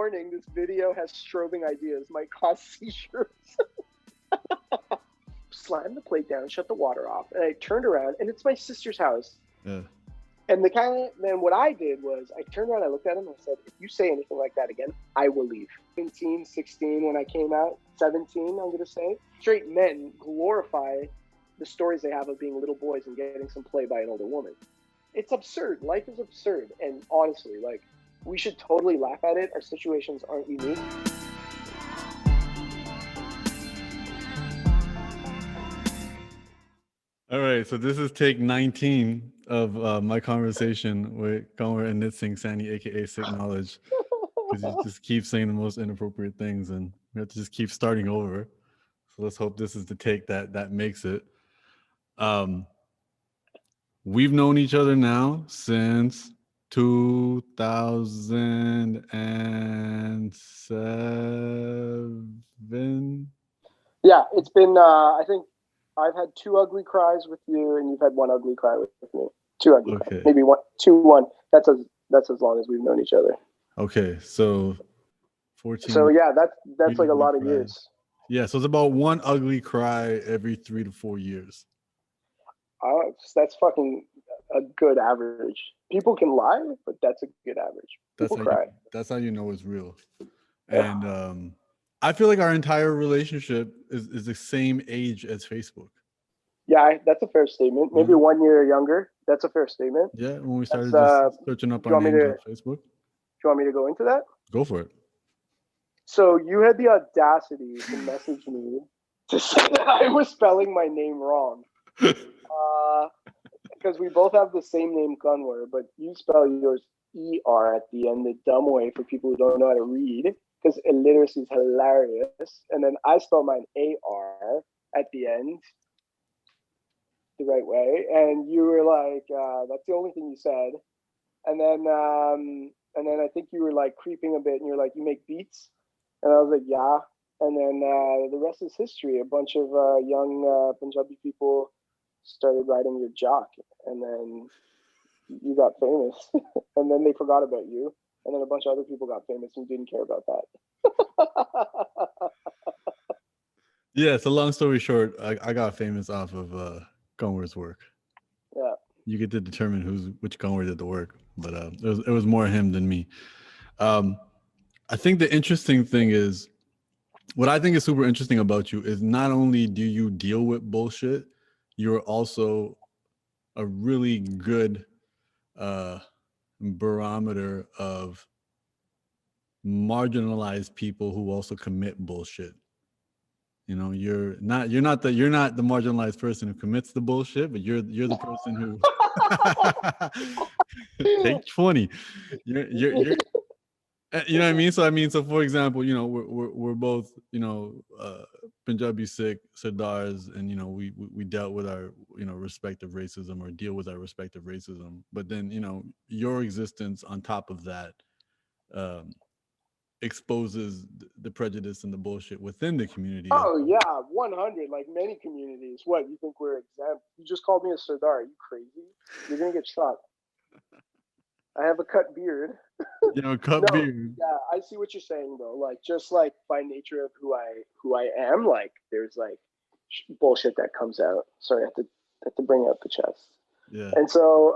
warning, this video has strobing ideas, might cause seizures. Slammed the plate down, shut the water off, and I turned around, and it's my sister's house. Yeah. And then what I did was I turned around, I looked at him, and I said, if you say anything like that again, I will leave. 17, 16 when I came out, 17, I'm going to say. Straight men glorify the stories they have of being little boys and getting some play by an older woman. It's absurd. Life is absurd. And honestly, like, we should totally laugh at it. Our situations aren't unique. All right, so this is take 19 of my conversation with Kanwar and Anit Singh, Saini, aka Sikh Knowledge, because you just keep saying the most inappropriate things, and we have to just keep starting over. So let's hope this is the take that makes it. We've known each other now since 2007. Yeah, it's been. I think I've had 2 ugly cries with you, and you've had 1 ugly cry with me. 2 ugly cries, maybe 1, 2, 1. That's as long as we've known each other. Okay, so 14. So yeah, that's like a lot of years. Yeah, so it's about 1 ugly cry every 3 to 4 years. That's fucking a good average. People can lie, but that's a good average. People cry. That's how you know it's real. And I feel like our entire relationship is the same age as Facebook. Yeah, that's a fair statement. Maybe 1 year younger. That's a fair statement. Yeah, when we started just searching up our names on Facebook. Do you want me to go into that? Go for it. So you had the audacity to message me to say that I was spelling my name wrong. Because we both have the same name, Kanwar, but you spell yours ER at the end, the dumb way for people who don't know how to read, because illiteracy is hilarious. And then I spell mine AR at the end, the right way. And you were like, that's the only thing you said. And then I think you were like creeping a bit, and you're like, you make beats? And I was like, yeah. And then the rest is history. A bunch of young Punjabi people started riding your jock, and then you got famous. And then they forgot about you, and then a bunch of other people got famous and didn't care about that. Yeah, so long story short, I got famous off of Kanwar's work. Yeah, you get to determine which Kanwar did the work, but it was more him than me. I think the interesting thing is, what I think is super interesting about you is not only do you deal with bullshit, you're also a really good barometer of marginalized people who also commit bullshit. You know, you're not the marginalized person who commits the bullshit, but you're the person who take 20. You're you know what I mean? So for example, you know, we're both, you know, Punjabi Sikh Sardars, and you know, we dealt with our, you know, respective racism, or deal with our respective racism. But then, you know, your existence on top of that exposes the prejudice and the bullshit within the community. Oh yeah, 100. Like many communities. What, you think we're exempt? You just called me a Sardar. Are you crazy? You're gonna get shot. I have a cut beard. You know, beard. Yeah, I see what you're saying though. Like, just like by nature of who I am, like there's like bullshit that comes out. Sorry, I have to bring out the chest. Yeah. And so,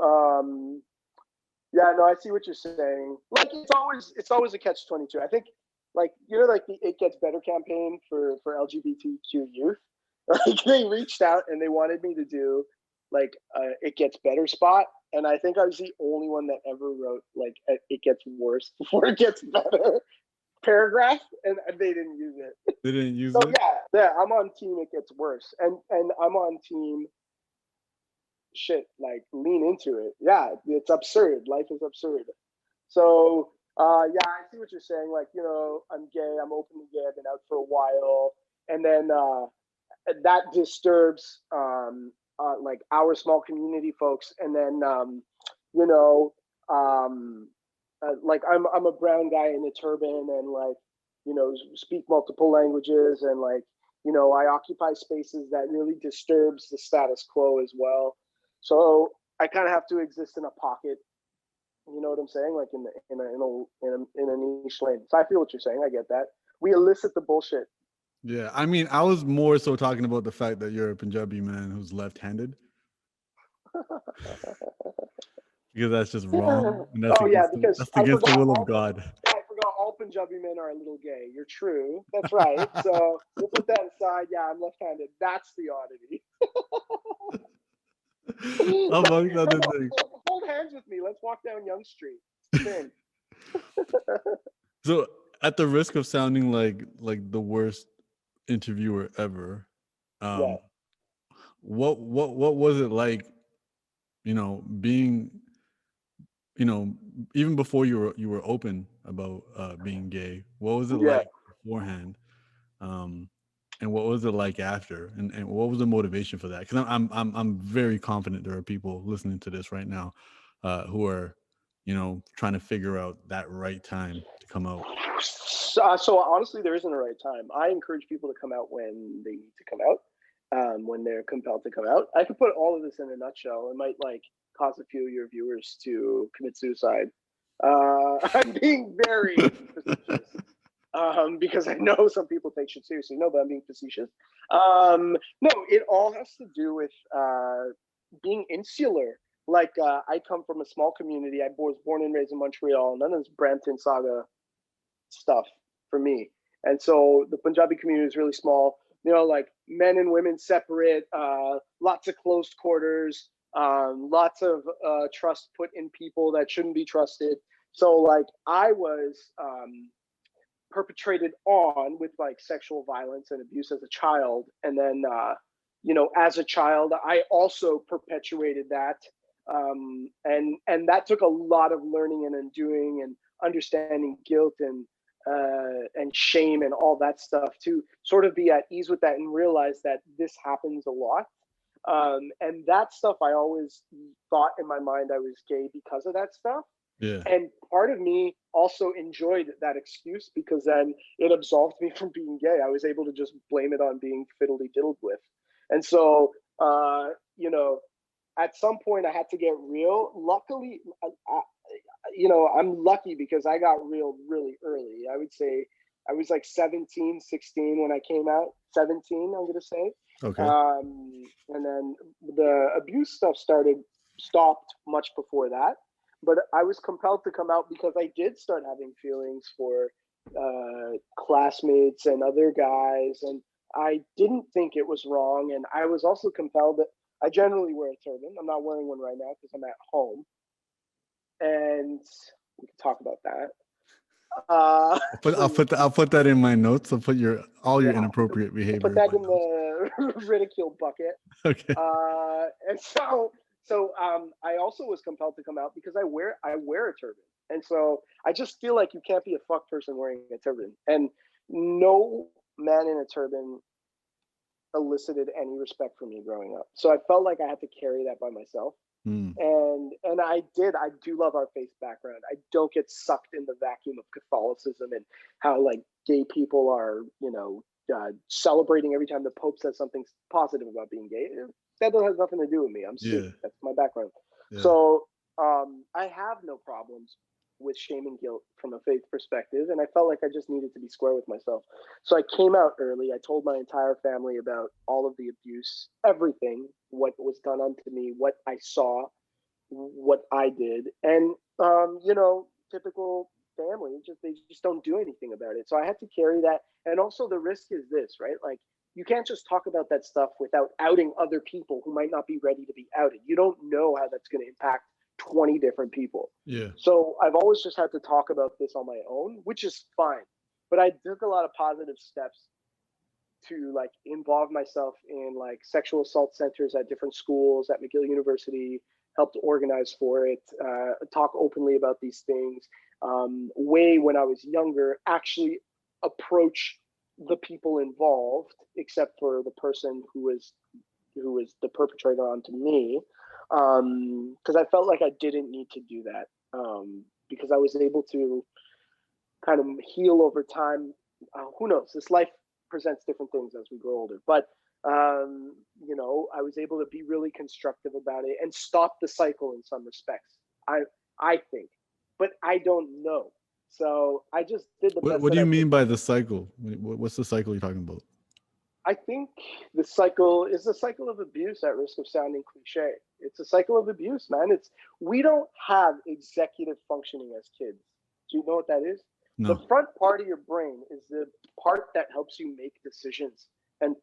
yeah, no, I see what you're saying. Like, it's always a catch-22. I think, like, you know, like the It Gets Better campaign for LGBTQ youth. Like, they reached out and they wanted me to do like It Gets Better spot, and I think I was the only one that ever wrote like It Gets Worse before it gets better paragraph, and they didn't use it. They didn't use it. So yeah, I'm on team It Gets Worse, and I'm on team shit, like lean into it. Yeah, it's absurd. Life is absurd. So yeah, I see what you're saying. Like, you know, I'm gay, I'm openly gay, I've been out for a while, and then that disturbs like our small community folks, and then you know, like I'm a brown guy in a turban, and like, you know, speak multiple languages, and like, you know, I occupy spaces that really disturbs the status quo as well. So I kind of have to exist in a pocket. You know what I'm saying? Like in an niche lane. So I feel what you're saying. I get that. We elicit the bullshit. Yeah, I mean, I was more so talking about the fact that you're a Punjabi man who's left-handed, because that's just wrong, and that's Oh yeah, against because that's I against the forgot will of all. God. I forgot all Punjabi men are a little gay. You're true. That's right. So we'll put that aside. Yeah, I'm left-handed. That's the oddity. Amongst other things. Hold hands with me. Let's walk down Young Street. Thing. So, at the risk of sounding like the worst interviewer ever, Yeah. um, what was it like? Being, even before you were open about being gay. What was it Yeah. like beforehand? And what was it like after? And what was the motivation for that? Because I'm very confident there are people listening to this right now who are, trying to figure out that right time to come out. So honestly, there isn't a right time. I encourage people to come out when they need to come out, when they're compelled to come out. I could put all of this in a nutshell. It might like cause a few of your viewers to commit suicide. I'm being very facetious because I know some people take shit seriously. No, but I'm being facetious. No, it all has to do with being insular. Like I come from a small community. I was born and raised in Montreal. None of this Brampton Saga stuff for me. And so the Punjabi community is really small. Like men and women separate, lots of closed quarters, lots of trust put in people that shouldn't be trusted. So like I was perpetrated on with like sexual violence and abuse as a child, and then as a child I also perpetuated that, and that took a lot of learning and undoing and understanding guilt and shame and all that stuff to sort of be at ease with that and realize that this happens a lot. And that stuff I always thought in my mind I was gay because of that stuff. Yeah. And part of me also enjoyed that excuse because then it absolved me from being gay. I was able to just blame it on being fiddly diddled with. And so, at some point I had to get real. Luckily, I'm lucky because I got real really early. I would say I was like 17, 16 when I came out. 17, I'm going to say. Okay. And then the abuse stuff stopped much before that. But I was compelled to come out because I did start having feelings for classmates and other guys, and I didn't think it was wrong. And I was also compelled that I generally wear a turban. I'm not wearing one right now because I'm at home, and we can talk about that. I'll put that in my notes. I'll put all your inappropriate behavior. Put that in the ridicule bucket. Okay. And so I also was compelled to come out because I wear a turban, and so I just feel like you can't be a fuck person wearing a turban, and no man in a turban elicited any respect from me growing up. So I felt like I had to carry that by myself. And I do love our faith background. I don't get sucked in the vacuum of Catholicism and how like gay people are, celebrating every time the Pope says something positive about being gay. That has nothing to do with me. I'm Sikh. That's my background. Yeah. So I have no problems with shame and guilt from a faith perspective, and I felt like I just needed to be square with myself. So I came out early. I told my entire family about all of the abuse, everything, what was done unto me, what I saw, what I did, and typical family, they just don't do anything about it. So I had to carry that, and also the risk is this, right? Like you can't just talk about that stuff without outing other people who might not be ready to be outed. You don't know how that's going to impact 20 different people. Yeah. So I've always just had to talk about this on my own, which is fine. But I took a lot of positive steps to like involve myself in like sexual assault centers at different schools at McGill University, helped organize for it, talk openly about these things. Way when I was younger, actually approach the people involved, except for the person who was the perpetrator onto me, because I felt like I didn't need to do that, because I was able to kind of heal over time. Who knows? This life presents different things as we grow older, but I was able to be really constructive about it and stop the cycle in some respects. I think, but I don't know. So I just did the best What that do you I could. mean by the cycle? What's the cycle you're talking about? I think the cycle is a cycle of abuse, at risk of sounding cliche. It's a cycle of abuse, man. We don't have executive functioning as kids. Do you know what that is? The No. front part of your brain is the part that helps you make decisions and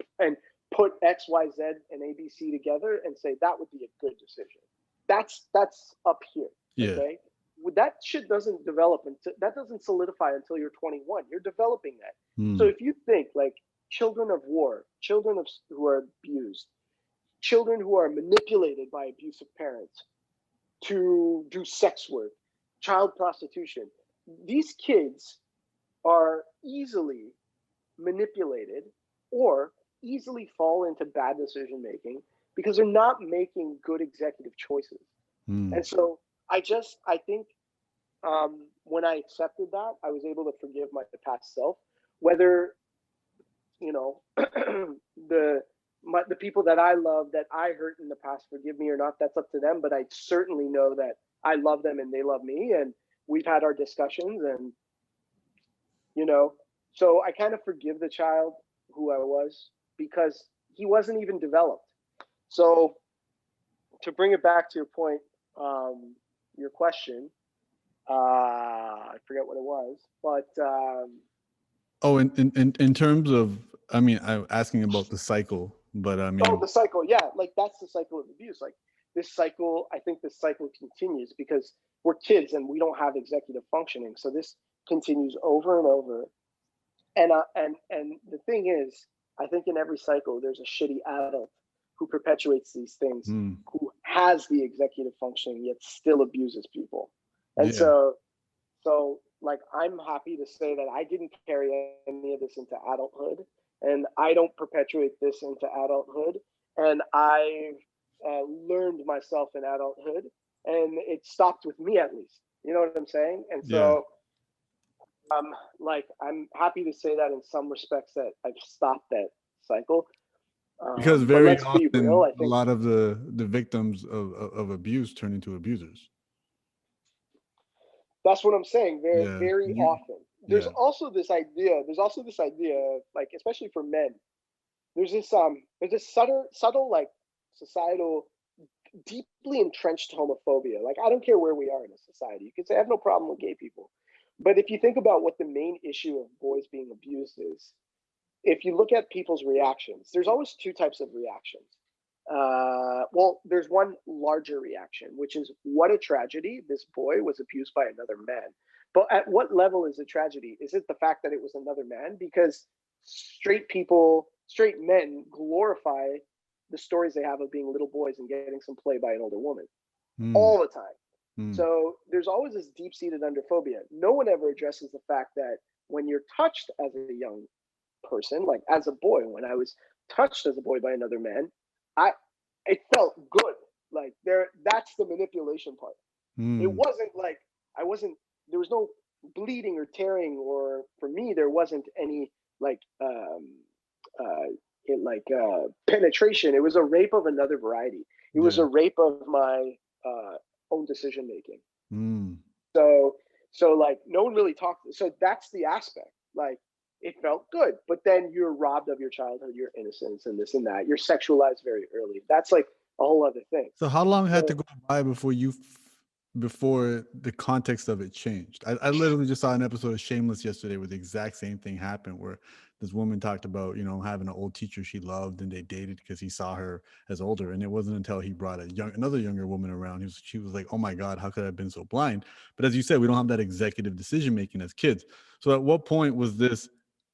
put X, Y, Z, and A, B, C together and say that would be a good decision. That's up here. Yeah. Okay. That shit doesn't develop until that doesn't solidify until you're 21. You're developing that. So if you think like children of war, who are abused, children who are manipulated by abusive parents to do sex work, child prostitution, these kids are easily manipulated or easily fall into bad decision making because they're not making good executive choices. And so I think when I accepted that, I was able to forgive my past self, whether, you know, the people that I love that I hurt in the past forgive me or not, that's up to them. But I certainly know that I love them and they love me, and we've had our discussions, and you know, so I kind of forgive the child who I was because he wasn't even developed. So to bring it back to your point, your question, I forget what it was, but Oh, in terms of, I mean, I'm asking about the cycle, but I mean, the cycle, yeah, like that's the cycle of abuse. Like this cycle, I think this cycle continues because we're kids and we don't have executive functioning. So this continues over and over. And the thing is, I think in every cycle there's a shitty adult who perpetuates these things, who has the executive functioning yet still abuses people. And yeah. so like I'm happy to say that I didn't carry any of this into adulthood, and I don't perpetuate this into adulthood. And I learned myself in adulthood, and it stopped with me at least. You know what I'm saying? And so like I'm happy to say that in some respects that I've stopped that cycle. Because But very let's be real, often I a think lot of the victims of abuse turn into abusers. that's what I'm saying. Very, Yeah. very often. There's Yeah. also this idea. There's also this idea, of, like especially for men. There's this subtle like societal, deeply entrenched homophobia. Like I don't care where we are in a society. You could say I have no problem with gay people, but if you think about what the main issue of boys being abused is, if you look at people's reactions, there's always two types of reactions. Well, there's one larger reaction, which is what a tragedy. This boy was abused by another man. But at what level is a tragedy? Is it the fact that it was another man? Because straight men glorify the stories they have of being little boys and getting some play by an older woman all the time. So there's always this deep-seated underphobia. No one ever addresses the fact that when you're touched as a young person, like as a boy, when I was touched as a boy by another man, it felt good. Like that's the manipulation part. It wasn't like there was no bleeding or tearing, or for me there wasn't any like penetration. It was a rape of another variety. It was a rape of my own decision making. So like no one really talked. So that's the aspect. Like it felt good, but then you're robbed of your childhood, your innocence, and this and that. You're sexualized very early. That's like a whole other thing. So how long had to go by before before the context of it changed? I literally just saw an episode of Shameless yesterday where the exact same thing happened, where this woman talked about, you know, having an old teacher she loved and they dated because he saw her as older. And it wasn't until he brought another younger woman around, she was like, oh my God, how could I have been so blind? But as you said, we don't have that executive decision making as kids. So at what point was this,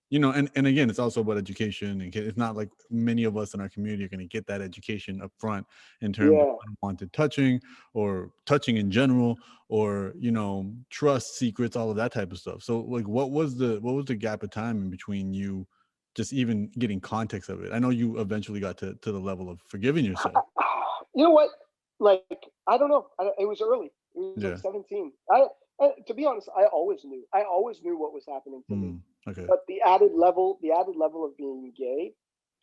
you know, and again, it's also about education, and it's not like many of us in our community are going to get that education up front in terms of unwanted touching or touching in general, or, you know, trust secrets, all of that type of stuff. So like, what was the gap of time in between you just even getting context of it? I know you eventually got to the level of forgiving yourself. You know what? Like, I don't know. It was early. It was like 17. To be honest, I always knew. I always knew what was happening to me. Okay. But the added level of being gay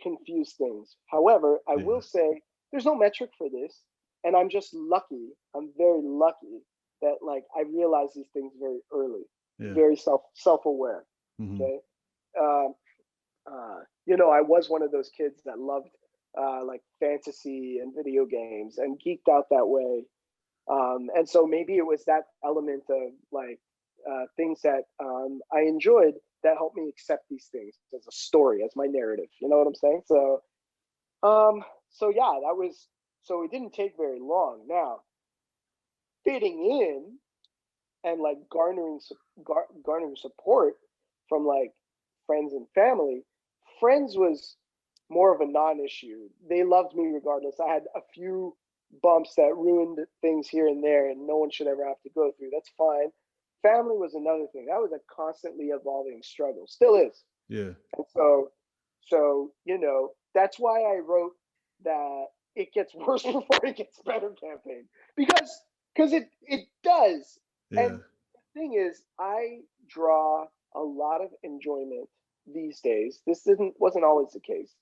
confused things. However, I will say there's no metric for this, and I'm just lucky. I'm very lucky that like I realized these things very early. Yeah. very self-aware. Mm-hmm. Okay. Um, you know, I was one of those kids that loved like fantasy and video games and geeked out that way. And so maybe it was that element of like things that I enjoyed that helped me accept these things as a story, as my narrative. You know what I'm saying? Um, so yeah, that was, so it didn't take very long. Now, fitting in and like garnering support from like friends and family. Friends was more of a non-issue. They loved me regardless. I had a few bumps that ruined things here and there, and no one should ever have to go through. That's fine. Family was another thing. That was a constantly evolving struggle. Still is. Yeah. And so you know, that's why I wrote that it gets worse before it gets better campaign, because it does. Yeah. And the thing is, I draw a lot of enjoyment these days. This didn't wasn't always the case,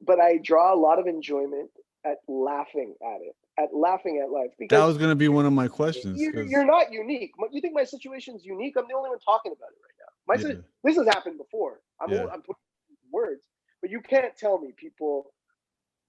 but I draw a lot of enjoyment at laughing at it, at laughing at life, That because was gonna be one of my questions because you're not unique. You think my situation's unique? I'm the only one talking about it right now. yeah, This has happened before. yeah, I'm putting words, but you can't tell me people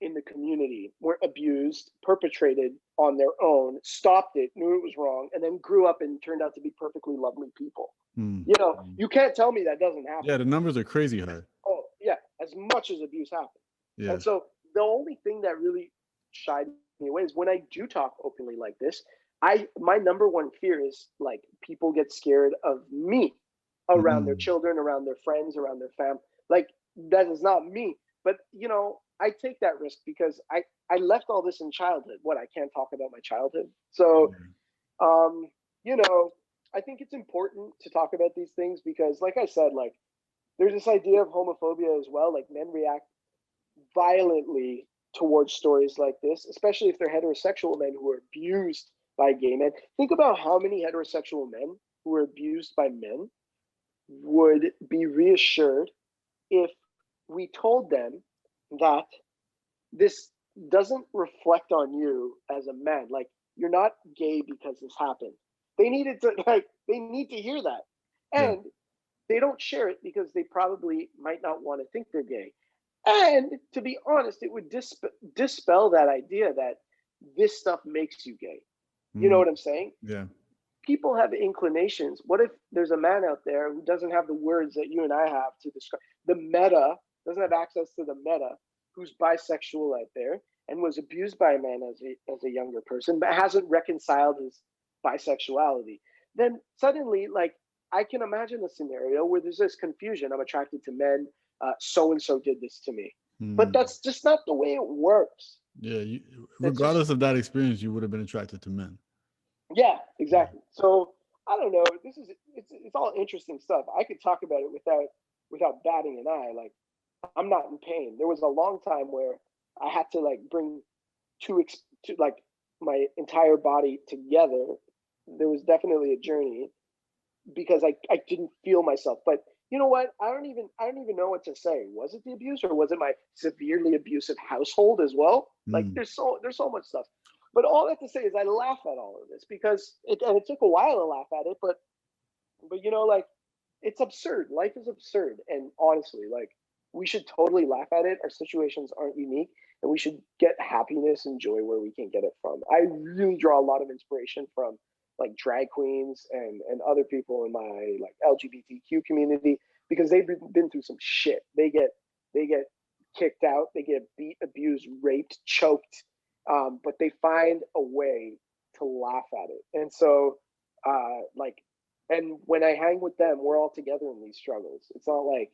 in the community were abused, perpetrated on their own, stopped it, knew it was wrong, and then grew up and turned out to be perfectly lovely people. mm, You know, you can't tell me that doesn't happen. yeah. The numbers are crazy high. Oh, yeah, as much as abuse happens. Yeah. And so the only thing that really shied me away is when I do talk openly like this, my number one fear is like people get scared of me around their Mm, children, around their friends, around their family. Like that is not me. But you know, I take that risk because I left all this in childhood. What, I can't talk about my childhood. So yeah. um, you know, I think it's important to talk about these things because like I said, like there's this idea of homophobia as well. Like men react violently towards stories like this, especially if they're heterosexual men who are abused by gay men. Think about how many heterosexual men who are abused by men would be reassured if we told them that this doesn't reflect on you as a man. Like, you're not gay because this happened. They needed to, like, they need to hear that. Yeah. And they don't share it because they probably might not want to think they're gay. And to be honest, it would dispel that idea that this stuff makes you gay. You know Mm, what I'm saying? yeah. People have inclinations. What if there's a man out there who doesn't have the words that you and I have to describe the meta, doesn't have access to the meta, who's bisexual out there and was abused by a man as a younger person, but hasn't reconciled his bisexuality? Then suddenly, like, I can imagine a scenario where there's this confusion. I'm attracted to men. So and so did this to me, but Mm, that's just not the way it works. yeah. It's just, Regardless of that experience, you would have been attracted to men. yeah, Yeah. exactly. So I don't know. It's all interesting stuff. I could talk about it without batting an eye. Like, I'm not in pain. There was a long time where I had to like bring to like my entire body together. There was definitely a journey because I didn't feel myself. But you know what? I don't even know what to say. Was it the abuse or was it my severely abusive household as well? Like Mm, there's so much stuff. But all that to say is I laugh at all of this because it took a while to laugh at it, but you know, like, it's absurd. Life is absurd. And honestly, like, we should totally laugh at it. Our situations aren't unique, and we should get happiness and joy where we can get it from. I really draw a lot of inspiration from like drag queens and other people in my like LGBTQ community because they've been through some shit. They get kicked out, they get beat, abused, raped, choked, but they find a way to laugh at it. And so, like, and when I hang with them, we're all together in these struggles. It's not like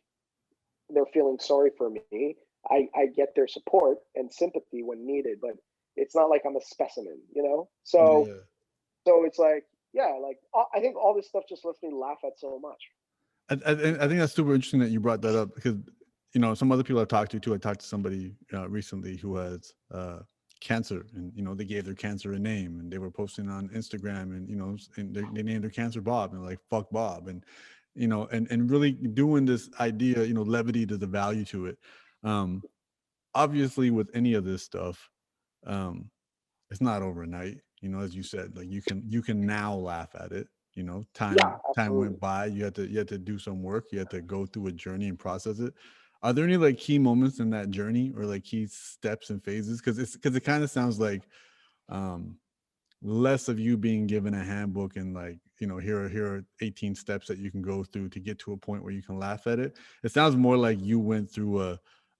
they're feeling sorry for me. I get their support and sympathy when needed, but it's not like I'm a specimen, you know? yeah. So it's like, yeah, like I think all this stuff just lets me laugh at so much. I think that's super interesting that you brought that up because some other people I've talked to too. I talked to somebody recently who has cancer, and they gave their cancer a name, and they were posting on Instagram, and and they named their cancer Bob, and like fuck Bob, and and really doing this idea, levity to the value to it. Obviously, with any of this stuff, um, it's not overnight. As you said, like you can now laugh at it. You know, Yeah, time absolutely. went by. You had to do some work. You had to go through a journey and process it. Are there any like key moments in that journey or like key steps and phases? Because it kind of sounds like um less of you being given a handbook and like, you know, here are 18 steps that you can go through to get to a point where you can laugh at it. It sounds more like you went through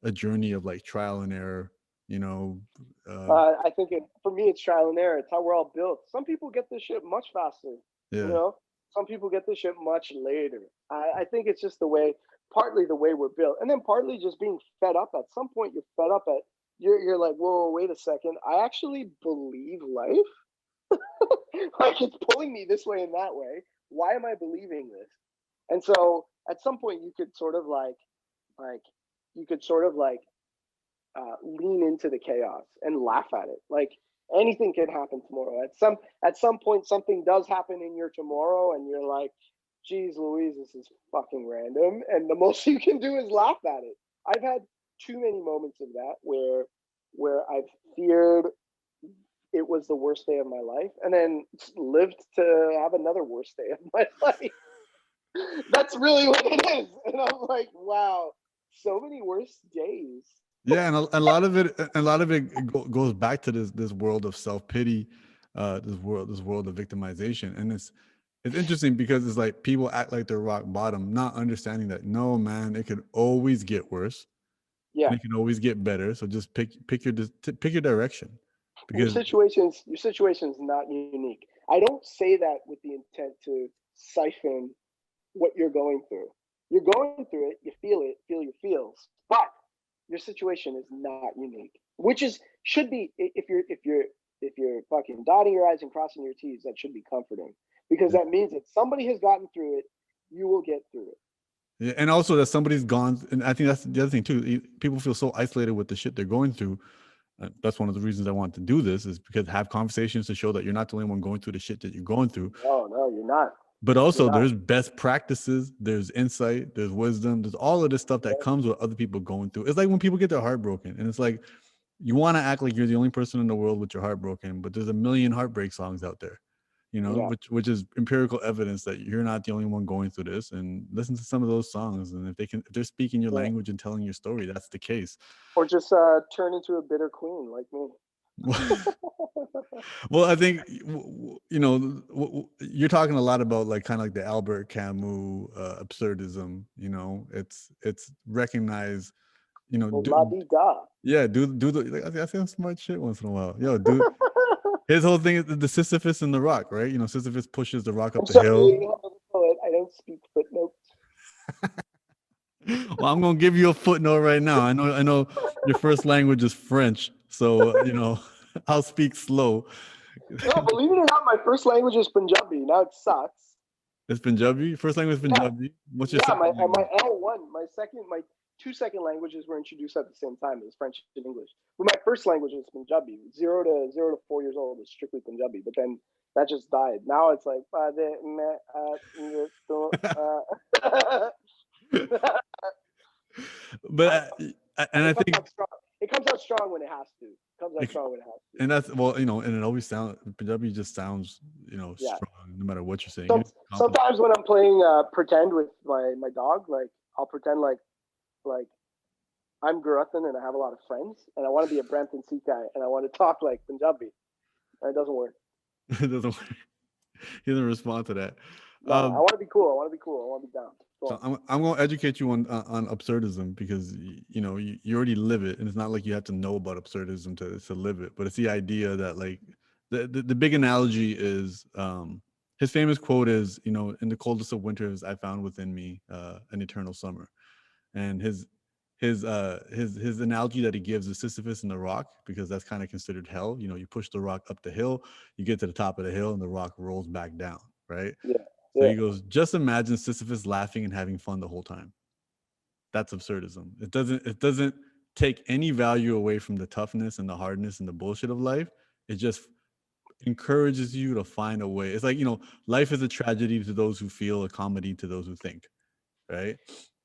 a journey of like trial and error, you know. uh I think for me, it's trial and error. It's how we're all built. Some people get this shit much faster, you yeah. know. Some people get this shit much later. I think it's just the way, partly the way we're built, and then partly just being fed up. At some point, you're fed up at. You're like, whoa, wait a second. I actually believe life. Like it's pulling me this way and that way. Why am I believing this? And so, at some point, you could sort of like, you could sort of like lean into the chaos and laugh at it. Like anything can happen tomorrow. At some point, something does happen in your tomorrow, and you're like, "Geez, Louise, this is fucking random." And the most you can do is laugh at it. I've had too many moments of that where I've feared it was the worst day of my life, and then lived to have another worst day of my life. That's really what it is. And I'm like, wow, so many worse days. Yeah, and a lot of it, goes back to this world of self pity, this world of victimization, and it's interesting because it's like people act like they're rock bottom, not understanding that no, man, it could always get worse Yeah. and it can always get better. So just pick your direction, because Your situation's not unique. I don't say that with the intent to siphon what you're going through. You're going through it, feel your feels, but your situation is not unique. Which is should be, if you're fucking dotting your I's and crossing your T's, that should be comforting. Because that means that somebody has gotten through it, you will get through it. yeah, and also that somebody's gone, and I think that's the other thing too. People feel so isolated with the shit they're going through. That's one of the reasons I want to do this, is because have conversations to show that you're not the only one going through the shit that you're going through. No, no, you're not. But You're also not. there's best practices, there's insight, there's wisdom, there's all of this stuff that Yeah. comes with other people going through. It's like when people get their heart broken, and it's like you want to act like you're the only person in the world with your heart broken, but there's a million heartbreak songs out there, you know, Yeah. which is empirical evidence that you're not the only one going through this. And listen to some of those songs, and if they're speaking your Yeah. language and telling your story, that's the case. Or just turn into a bitter queen like me. Well, I think you know you're talking a lot about like kind of like the Albert Camus absurdism. You know, it's recognize. You know, Well, la di da. yeah, do the like, I say some smart shit once in a while. Yo, dude, his whole thing is the Sisyphus and the rock, right? You know, Sisyphus pushes the rock up I'm the sorry, hill. poet. I don't speak footnotes. Well, I'm gonna give you a footnote right now. I know your first language is French, so you know I'll speak slow. No, believe it or not, my first language is Punjabi. Now it sucks. It's Punjabi. First language is Yeah, Punjabi. What's your yeah. second My language? L1, my two second languages were introduced at the same time. It was French and English. But my first language was Punjabi. 0 to 4 years old was strictly Punjabi. But then that just died. Now it's like But and and I it comes think out strong. It comes out strong when it has to. It comes out strong when it has to. and that's well, you know, and it always sounds Punjabi just sounds, you know, Yeah. strong no matter what you're saying. Some, sometimes when I'm playing pretend with my dog, like I'll pretend like I'm Guruthan and I have a lot of friends and I want to be a Brampton Sikh guy and I want to talk like Punjabi. And it doesn't work. It doesn't work. He doesn't respond to that. No, I want to be cool. I want to be cool. I want to be down. Go So on. I'm going to educate you on absurdism, because you know you already live it, and it's not like you have to know about absurdism to live it. But it's the idea that like the big analogy is his famous quote is, you know, in the coldest of winters I found within me an eternal summer. And his analogy that he gives is Sisyphus and the rock, because that's kind of considered hell. You know, you push the rock up the hill, you get to the top of the hill, and the rock rolls back down, right? Yeah. So Yeah. he goes, just imagine Sisyphus laughing and having fun the whole time. That's absurdism. It doesn't take any value away from the toughness and the hardness and the bullshit of life. It just encourages you to find a way. It's like, you know, life is a tragedy to those who feel, a comedy to those who think, right?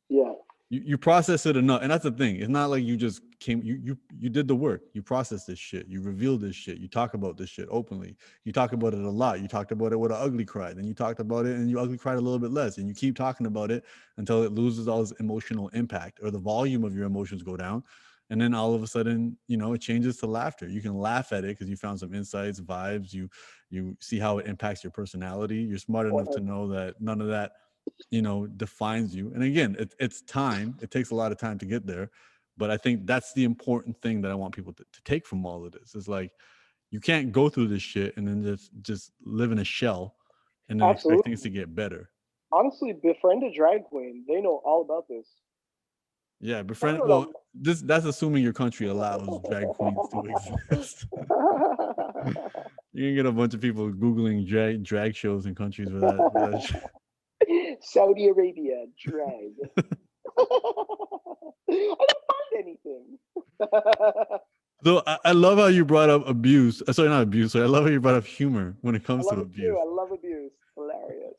Yeah. you process it enough, and that's the thing. It's not like you just came. You did the work. You processed this shit. You revealed this shit. You talk about this shit openly. You talk about it a lot. You talked about it with an ugly cry. Then you talked about it, and you ugly cried a little bit less. And you keep talking about it until it loses all its emotional impact, or the volume of your emotions go down. And then all of a sudden, it changes to laughter. You can laugh at it because you found some insights, vibes. You see how it impacts your personality. You're smart enough to know that none of that defines you. And again, it's time. It takes a lot of time to get there. But I think that's the important thing that I want people to take from all of this. Is like, you can't go through this shit and then just live in a shell and then expect Absolutely. things to get better. Honestly, befriend a drag queen. They know all about this. Yeah, befriend. Well, that's assuming your country allows drag queens to exist. You can get a bunch of people googling drag shows in countries where that Saudi Arabia drag. I don't find anything. So I love how you brought up abuse. Sorry, not abuse. Sorry, I love how you brought up humor when it comes I to love it abuse. too. I love abuse. Hilarious.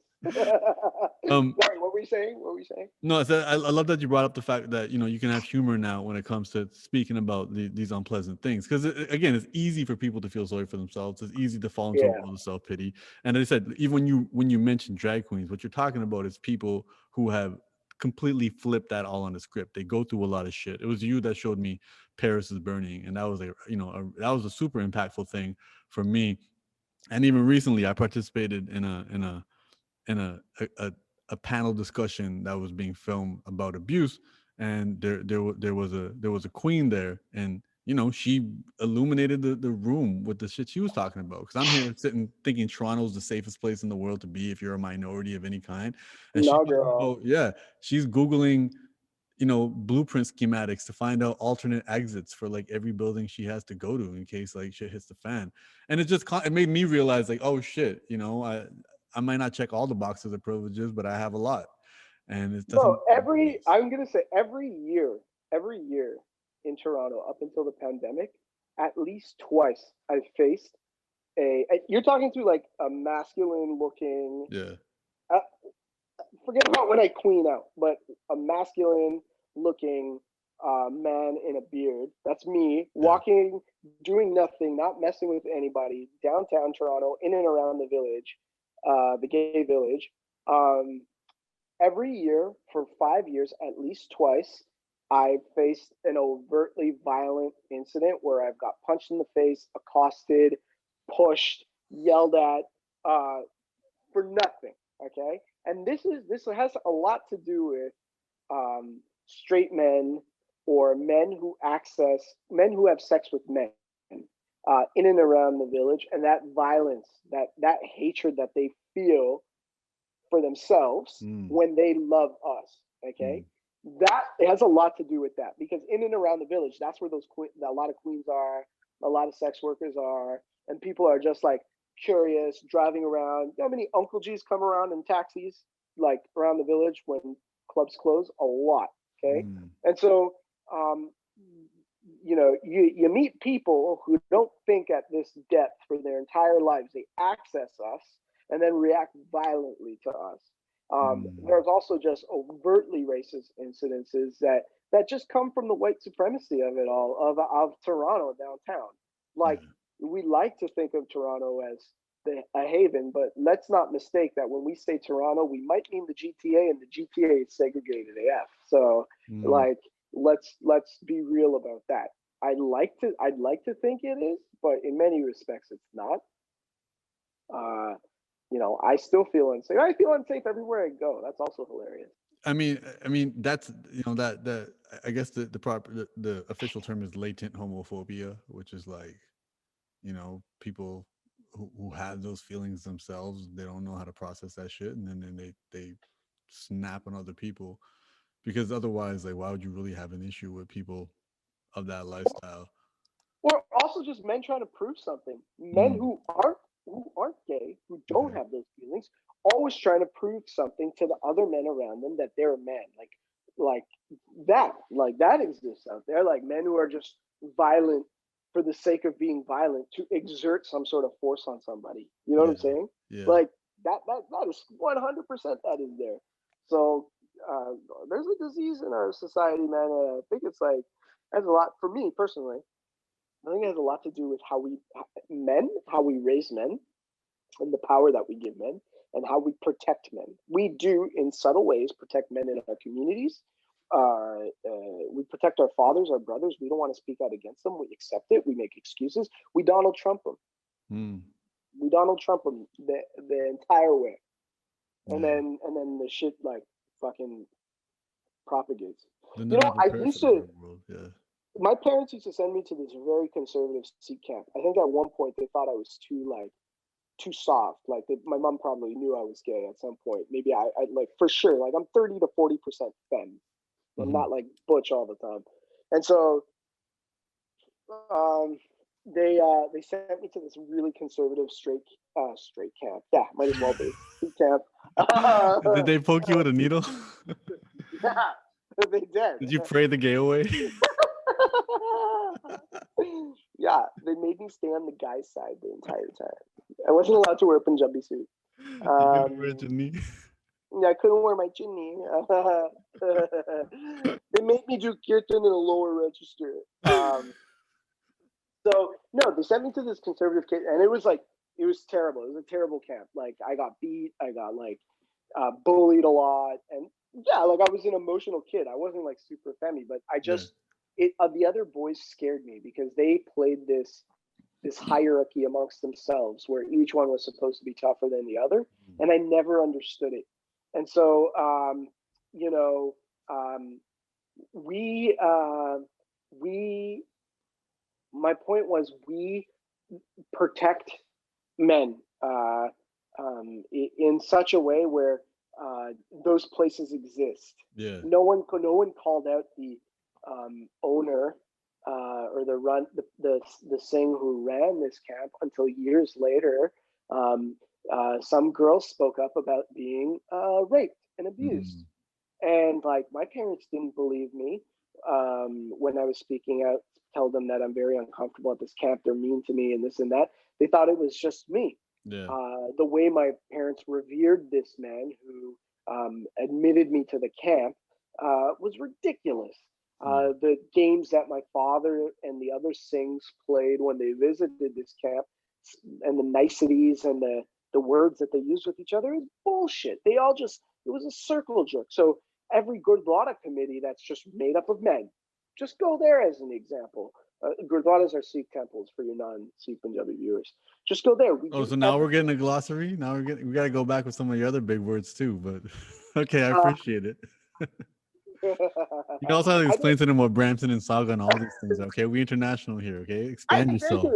Um, Sorry, what were you saying? What were you saying? no, I love that you brought up the fact that you can have humor now when it comes to speaking about these unpleasant things. Because again, it's easy for people to feel sorry for themselves. It's easy to fall into a Yeah. world of self pity. And as I said, even when you mention drag queens, what you're talking about is people who have completely flipped that all on the script. They go through a lot of shit. It was you that showed me Paris is Burning, and that was that was a super impactful thing for me. And even recently, I participated in a panel discussion that was being filmed about abuse, and there was a queen there, and she illuminated the room with the shit she was talking about. Because I'm here sitting thinking Toronto's the safest place in the world to be if you're a minority of any kind, and No, girl. she's googling blueprint schematics to find out alternate exits for like every building she has to go to in case like shit hits the fan. And it made me realize like, oh shit, I might not check all the boxes of privileges, but I have a lot. And it doesn't Bro, make me biased. I'm gonna say every year in Toronto up until the pandemic, at least twice I've faced you're talking to like a masculine looking Yeah. uh, forget about when I queen out, but a masculine looking man in a beard. That's me Yeah. walking, doing nothing, not messing with anybody, downtown Toronto, in and around the village, the gay village. Um, every year for 5 years, at least twice, I've faced an overtly violent incident where I've got punched in the face, accosted, pushed, yelled at, uh, for nothing. Okay, and this has a lot to do with straight men or men who have sex with men in and around the village, and that violence, that hatred that they feel for themselves Mm. when they love us. Okay, Mm. that it has a lot to do with that because in and around the village, that's where a lot of queens are, a lot of sex workers are, and people are just like curious, driving around. You know how many Uncle G's come around in taxis like around the village when clubs close? A lot. Okay, Mm. and so um, you meet people who don't think at this depth for their entire lives. They access us and then react violently to us. Mm. There's also just overtly racist incidences that just come from the white supremacy of it all of Toronto downtown. Yeah. Like we like to think of Toronto as a haven, but let's not mistake that when we say Toronto, we might mean the GTA, and the GTA is segregated AF. So Mm. like let's be real about that. I'd like to think it is, but in many respects it's not. Uh, I still feel unsafe. I feel unsafe everywhere I go. That's also hilarious. I mean that's that I guess the proper the official term is latent homophobia, which is like people who have those feelings themselves, they don't know how to process that shit, and then they snap on other people, because otherwise, like, why would you really have an issue with people of that lifestyle? Or also just men trying to prove something. Men Mm. who aren't gay, who don't Okay. have those feelings, always trying to prove something to the other men around them that they're a man. Like that exists out there. Like men who are just violent for the sake of being violent to exert some sort of force on somebody. You know what Yeah. I'm saying? Yeah. Like that is 100% that is there. So there's a disease in our society, man. And I think it's like has a lot for me personally. I think it has a lot to do with how we raise men, and the power that we give men, and how we protect men. We do, in subtle ways, protect men in our communities. We protect our fathers, our brothers. We don't want to speak out against them. We accept it. We make excuses. We Donald Trump them. We Donald Trump them the entire way, and then the shit like fucking propagates. I used to. My parents used to send me to this very conservative Sikh camp. I think at one point they thought I was too soft. Like my mom probably knew I was gay at some point. Maybe I like for sure. Like I'm 30 to 40% femme. I'm not like butch all the time. And so they sent me to this really conservative straight camp. Yeah, might as well be camp. Did they poke you with a needle? Yeah, they did. Did you pray the gay away? Yeah, they made me stay on the guy's side the entire time. I wasn't allowed to wear a Punjabi suit. You wear a chunni? Yeah, I couldn't wear my chunni. They made me do kirtan in a lower register. So no, they sent me to this conservative kid, and it was terrible. It was a terrible camp. Like I got beat, I got like bullied a lot, and yeah, like I was an emotional kid. I wasn't like super femmy, but I just the other boys scared me because they played this hierarchy amongst themselves where each one was supposed to be tougher than the other, and I never understood it. And so my point was we protect men in such a way where those places exist. Yeah. No one called out the owner or the Singh who ran this camp until years later. Some girls spoke up about being raped and abused, and like my parents didn't believe me when I was speaking out. Tell them that I'm very uncomfortable at this camp. They're mean to me and this and that. They thought it was just me. Yeah. The way my parents revered this man who admitted me to the camp was ridiculous. The games that my father and the other Singhs played when they visited this camp, and the niceties and the words that they used with each other is bullshit. It was a circle jerk. So every Gurdwara committee that's just made up of men, just go there as an example. Gurdwaras are Sikh temples for your non-Sikh Punjabi viewers. Just go there. So now we're getting a glossary. Now we got to go back with some of your other big words too. But okay, I appreciate it. You can also have to explain to them what Brampton and Saga and all these things. Okay, we international here. Okay, expand yourself.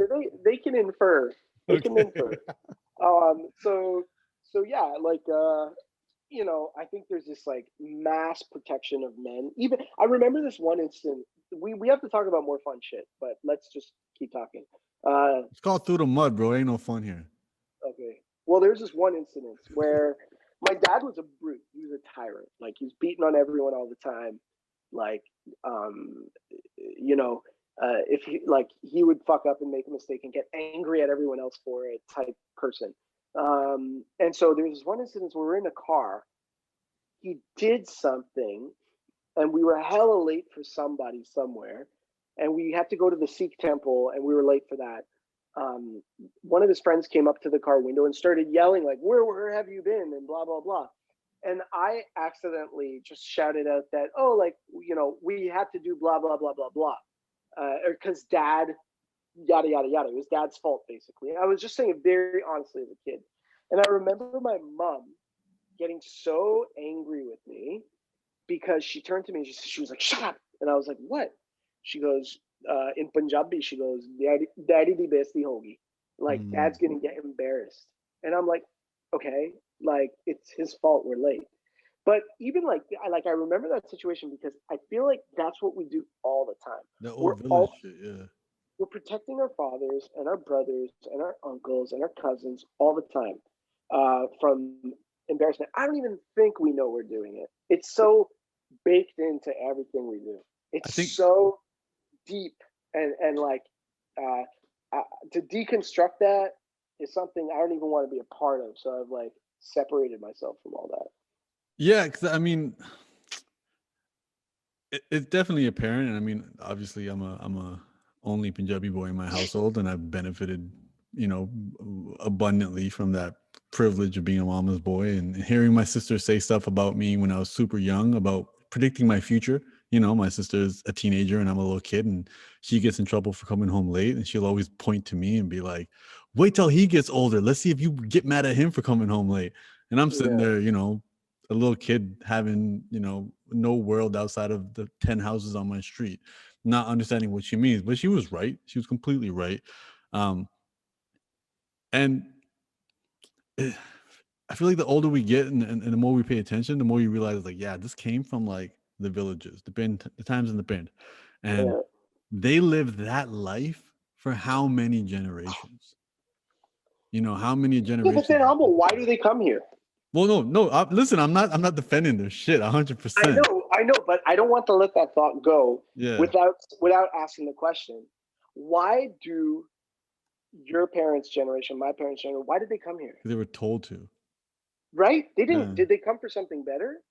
They can infer. They can infer. So yeah, like I think there's this like mass protection of men. Even I remember this one incident. We have to talk about more fun shit, but let's just keep talking. It's called Through the Mud, bro. Ain't no fun here. Okay. Well, there's this one incident where my dad was a brute. He was a tyrant. Like he was beating on everyone all the time. Like, if he would fuck up and make a mistake and get angry at everyone else for it type person. And so there's this one instance where we're in a car. He did something, and we were hella late for somebody somewhere, and we had to go to the Sikh temple, and we were late for that. One of his friends came up to the car window and started yelling like, "Where have you been?" and blah blah blah. And I accidentally just shouted out that, we had to do blah blah blah blah blah, because Dad, yada yada yada. It was Dad's fault basically. I was just saying it very honestly as a kid, and I remember my mom getting so angry with me because she turned to me and she was like, "Shut up!" And I was like, "What?" She goes, in Punjabi, she goes, "Daddy di besti hogi," like Dad's gonna get embarrassed. And I'm like, okay, like it's his fault we're late. But even like I remember that situation because I feel like that's what we do all the time. The old village shit, yeah. We're protecting our fathers and our brothers and our uncles and our cousins all the time from embarrassment. I don't even think we know we're doing it. It's so baked into everything we do. It's so deep and like to deconstruct that is something I don't even want to be a part of. So I've like separated myself from all that. Yeah, because I mean, It's definitely apparent. And I mean, obviously, I'm a only Punjabi boy in my household, and I've benefited, you know, abundantly from that privilege of being a mama's boy and hearing my sister say stuff about me when I was super young about predicting my future. You know, my sister's a teenager and I'm a little kid, and she gets in trouble for coming home late, and she'll always point to me and be like, "Wait till he gets older. Let's see if you get mad at him for coming home late." And I'm sitting Yeah, there, you know, a little kid having, you know, no world outside of the 10 houses on my street, not understanding what she means. But she was right. She was completely right. Um, and eh, I feel like the older we get and the more we pay attention, the more you realize, like, yeah, this came from like the villages, the bend, the times in the bend. And yeah, they lived that life for how many generations? You know, how many yeah. But then, generations? Humble, why do they come here? Well, no. Listen, I'm not defending their shit 100%. I know, but I don't want to let that thought go Yeah, without asking the question: why do your parents' generation, my parents' generation, why did they come here? they were told to. Right? They didn't. Yeah, Did they come for something better?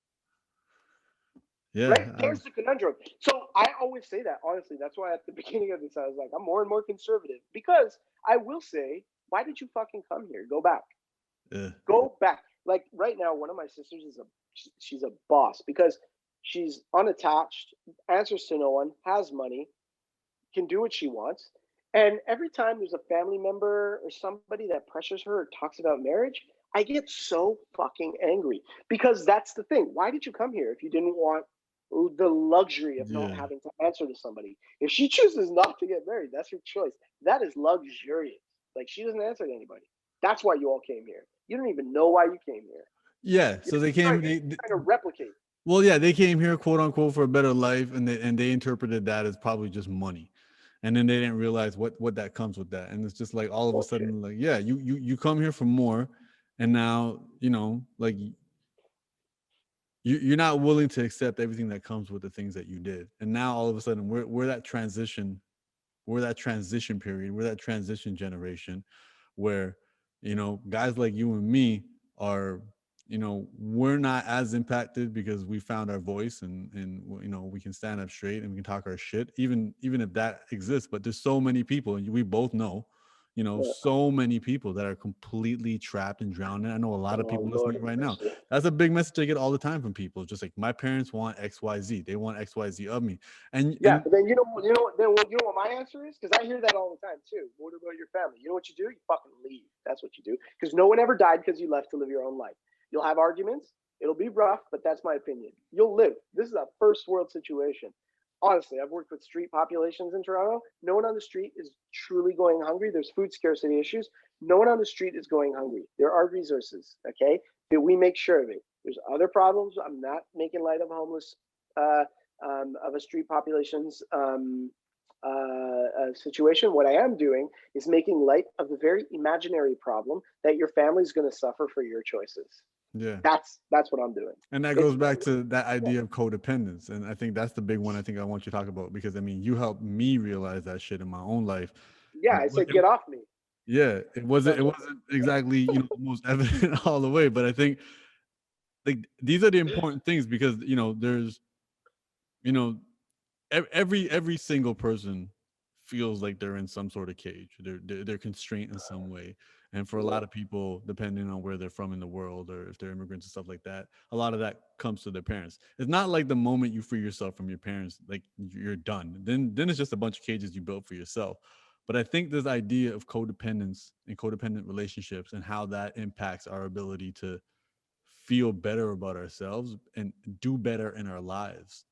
yeah. Right? There's the conundrum. So I always say that, honestly. That's why at the beginning of this, I was like, I'm more and more conservative. Because I will say, why did you fucking come here? Go back. Yeah, Go back. Like right now, one of my sisters she's a boss because she's unattached, answers to no one, has money, can do what she wants. And every time there's a family member or somebody that pressures her or talks about marriage, I get so fucking angry because that's the thing. Why did you come here if you didn't want the luxury of not yeah. having to answer to somebody? If she chooses not to get married, that's her choice. That is luxurious. Like she doesn't answer to anybody. That's why you all came here. You don't even know why you came here. Yeah, You're so they just trying, came. you're just trying to replicate. Well, yeah, they came here, quote unquote, for a better life, and they interpreted that as probably just money, and then they didn't realize what that comes with that, and it's just like all of a Bullshit. sudden, like, yeah, you come here for more, and now you know, like you're not willing to accept everything that comes with the things that you did, and now all of a sudden we're that transition, we're that transition period, we're that transition generation, where you know guys like you and me are, you know, we're not as impacted because we found our voice and you know we can stand up straight and we can talk our shit, even if that exists. But there's so many people, and we both know, you know, Yeah. so many people that are completely trapped and drowned. I know a lot of Oh people Lord listening have right now. mercy. That's a big message I get all the time from people. Just like, my parents want XYZ, they want XYZ of me. Yeah, And but then you know what my answer is? Because I hear that all the time too. What about your family? You know what you do? You fucking leave. That's what you do. Because no one ever died because you left to live your own life. You'll have arguments. It'll be rough, but that's my opinion. You'll live. This is a first world situation. Honestly, I've worked with street populations in Toronto. No one on the street is truly going hungry. There's food scarcity issues. No one on the street is going hungry. There are resources, okay? That we make sure of it. There's other problems. I'm not making light of homeless of a street population's situation. What I am doing is making light of the very imaginary problem that your family's going to suffer for your choices. yeah. That's what I'm doing. And that It's goes back to that yeah, idea of codependence. And I think that's the big one I think I want you to talk about, because I mean, you helped me realize that shit in my own life. yeah. And I said, get off me. yeah, it That's what. wasn't exactly, you know, the most evident all the way, but I think like these are the important things, because, you know, there's, you know, every single person feels like they're in some sort of cage. They're constrained in some way. And for a Yeah, lot of people, depending on where they're from in the world, or if they're immigrants and stuff like that, a lot of that comes to their parents. It's not like the moment you free yourself from your parents, like you're done. Then it's just a bunch of cages you built for yourself. But I think this idea of codependence and codependent relationships and how that impacts our ability to feel better about ourselves and do better in our lives.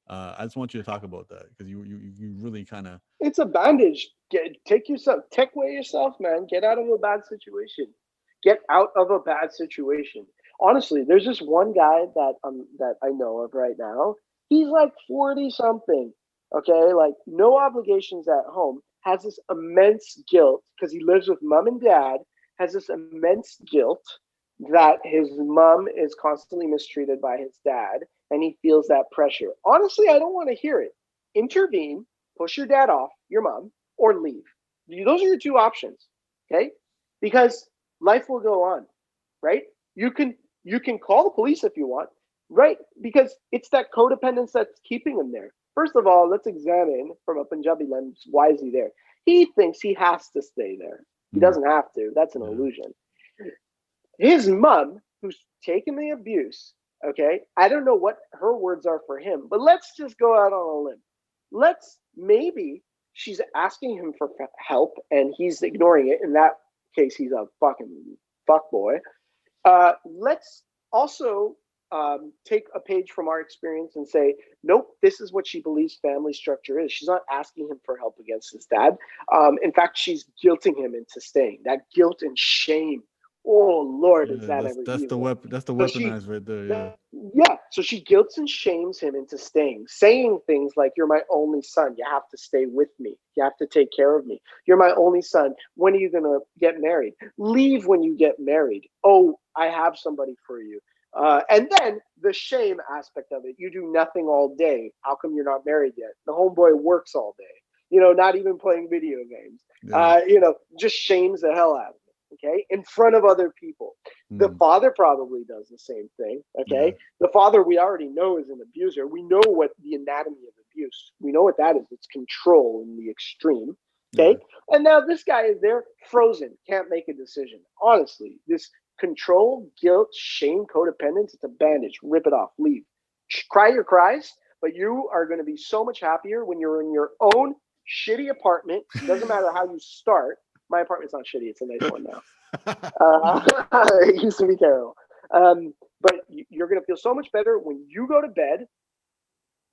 I just want you to talk about that, because you really kind of. it's a bandage. Take away yourself, man. Get out of a bad situation. Get out of a bad situation. Honestly, there's this one guy that I know of right now. He's like 40 something. Okay, like no obligations at home. Has this immense guilt because he lives with mom and dad. Has this immense guilt that his mom is constantly mistreated by his dad, and he feels that pressure. Honestly, I don't want to hear it. Intervene, push your dad off, your mom, or leave. Those are your two options, okay? Because life will go on, right? You can call the police if you want. right? Because it's that codependence that's keeping him there. First of all, let's examine from a Punjabi lens, why is he there? He thinks he has to stay there. He doesn't have to. That's an illusion. His mom, who's taken the abuse, okay, I don't know what her words are for him, but let's just go out on a limb. Maybe she's asking him for help and he's ignoring it. In that case, he's a fucking fuckboy. Let's also take a page from our experience and say, nope, this is what she believes family structure is. She's not asking him for help against his dad. In fact, she's guilting him into staying. That guilt and shame. Oh Lord, is that ever that's evil? the weapon. That's the weaponized right there. Yeah. Yeah. So she guilts and shames him into staying, saying things like, "You're my only son. You have to stay with me. You have to take care of me. You're my only son. When are you gonna get married? Leave when you get married. Oh, I have somebody for you." And then the shame aspect of it. You do nothing all day. How come you're not married yet? The homeboy works all day. Not even playing video games. Yeah. Just shames the hell out of him. Okay, in front of other people. The father probably does the same thing. Okay, Yeah. the father we already know is an abuser. We know what the anatomy of abuse. We know what that is. It's control in the extreme. Okay, and now this guy is there, frozen, can't make a decision. Honestly, this control, guilt, shame, codependence, it's a bandage. Rip it off, leave. Cry your cries, but you are going to be so much happier when you're in your own shitty apartment. Doesn't matter how you start. My apartment's not shitty. It's a nice one now. It used to be terrible. But you're going to feel so much better when you go to bed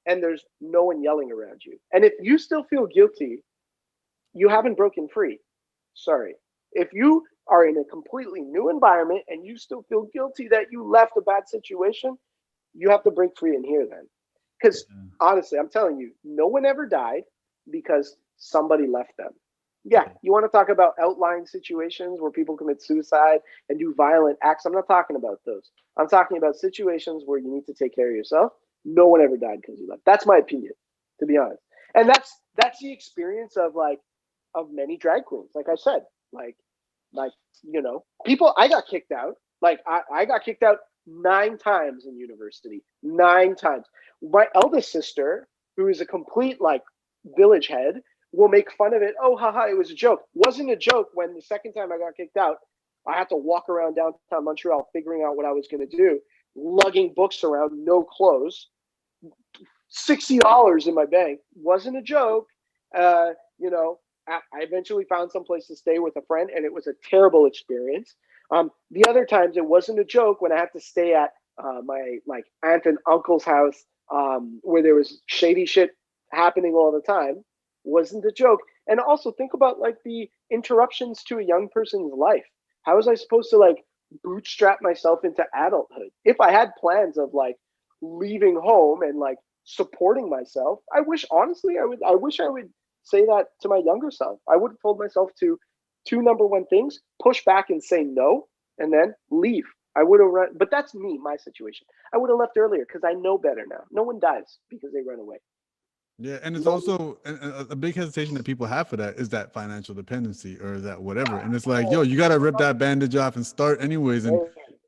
and there's no one yelling around you. And if you still feel guilty, you haven't broken free. Sorry. If you are in a completely new environment and you still feel guilty that you left a bad situation, you have to break free in here then. Because honestly, I'm telling you, no one ever died because somebody left them. Yeah, you want to talk about outlying situations where people commit suicide and do violent acts. I'm not talking about those. I'm talking about situations where you need to take care of yourself. No one ever died because you left. That's my opinion, to be honest. And that's the experience of many drag queens. Like I said, people. I got kicked out. I got kicked out 9 times in university. 9 times. My eldest sister, who is a complete village head, will make fun of it. Oh, haha, it was a joke. Wasn't a joke when the second time I got kicked out, I had to walk around downtown Montreal figuring out what I was going to do, lugging books around, no clothes, $60 in my bank. Wasn't a joke. I eventually found some place to stay with a friend, and it was a terrible experience. The other times, it wasn't a joke when I had to stay at my aunt and uncle's house, where there was shady shit happening all the time. Wasn't a joke. And also think about the interruptions to a young person's life. How was I supposed to bootstrap myself into adulthood if I had plans of leaving home and supporting myself? I wish I wish I would say that to my younger self. I would have told myself to 2 number 1 things: push back and say no, and then leave. I would have run, but that's me, my situation. I would have left earlier because I know better now. No one dies because they run away. Yeah, and it's also a big hesitation that people have for that is that financial dependency or that whatever. And it's like, yo, you got to rip that bandage off and start anyways. And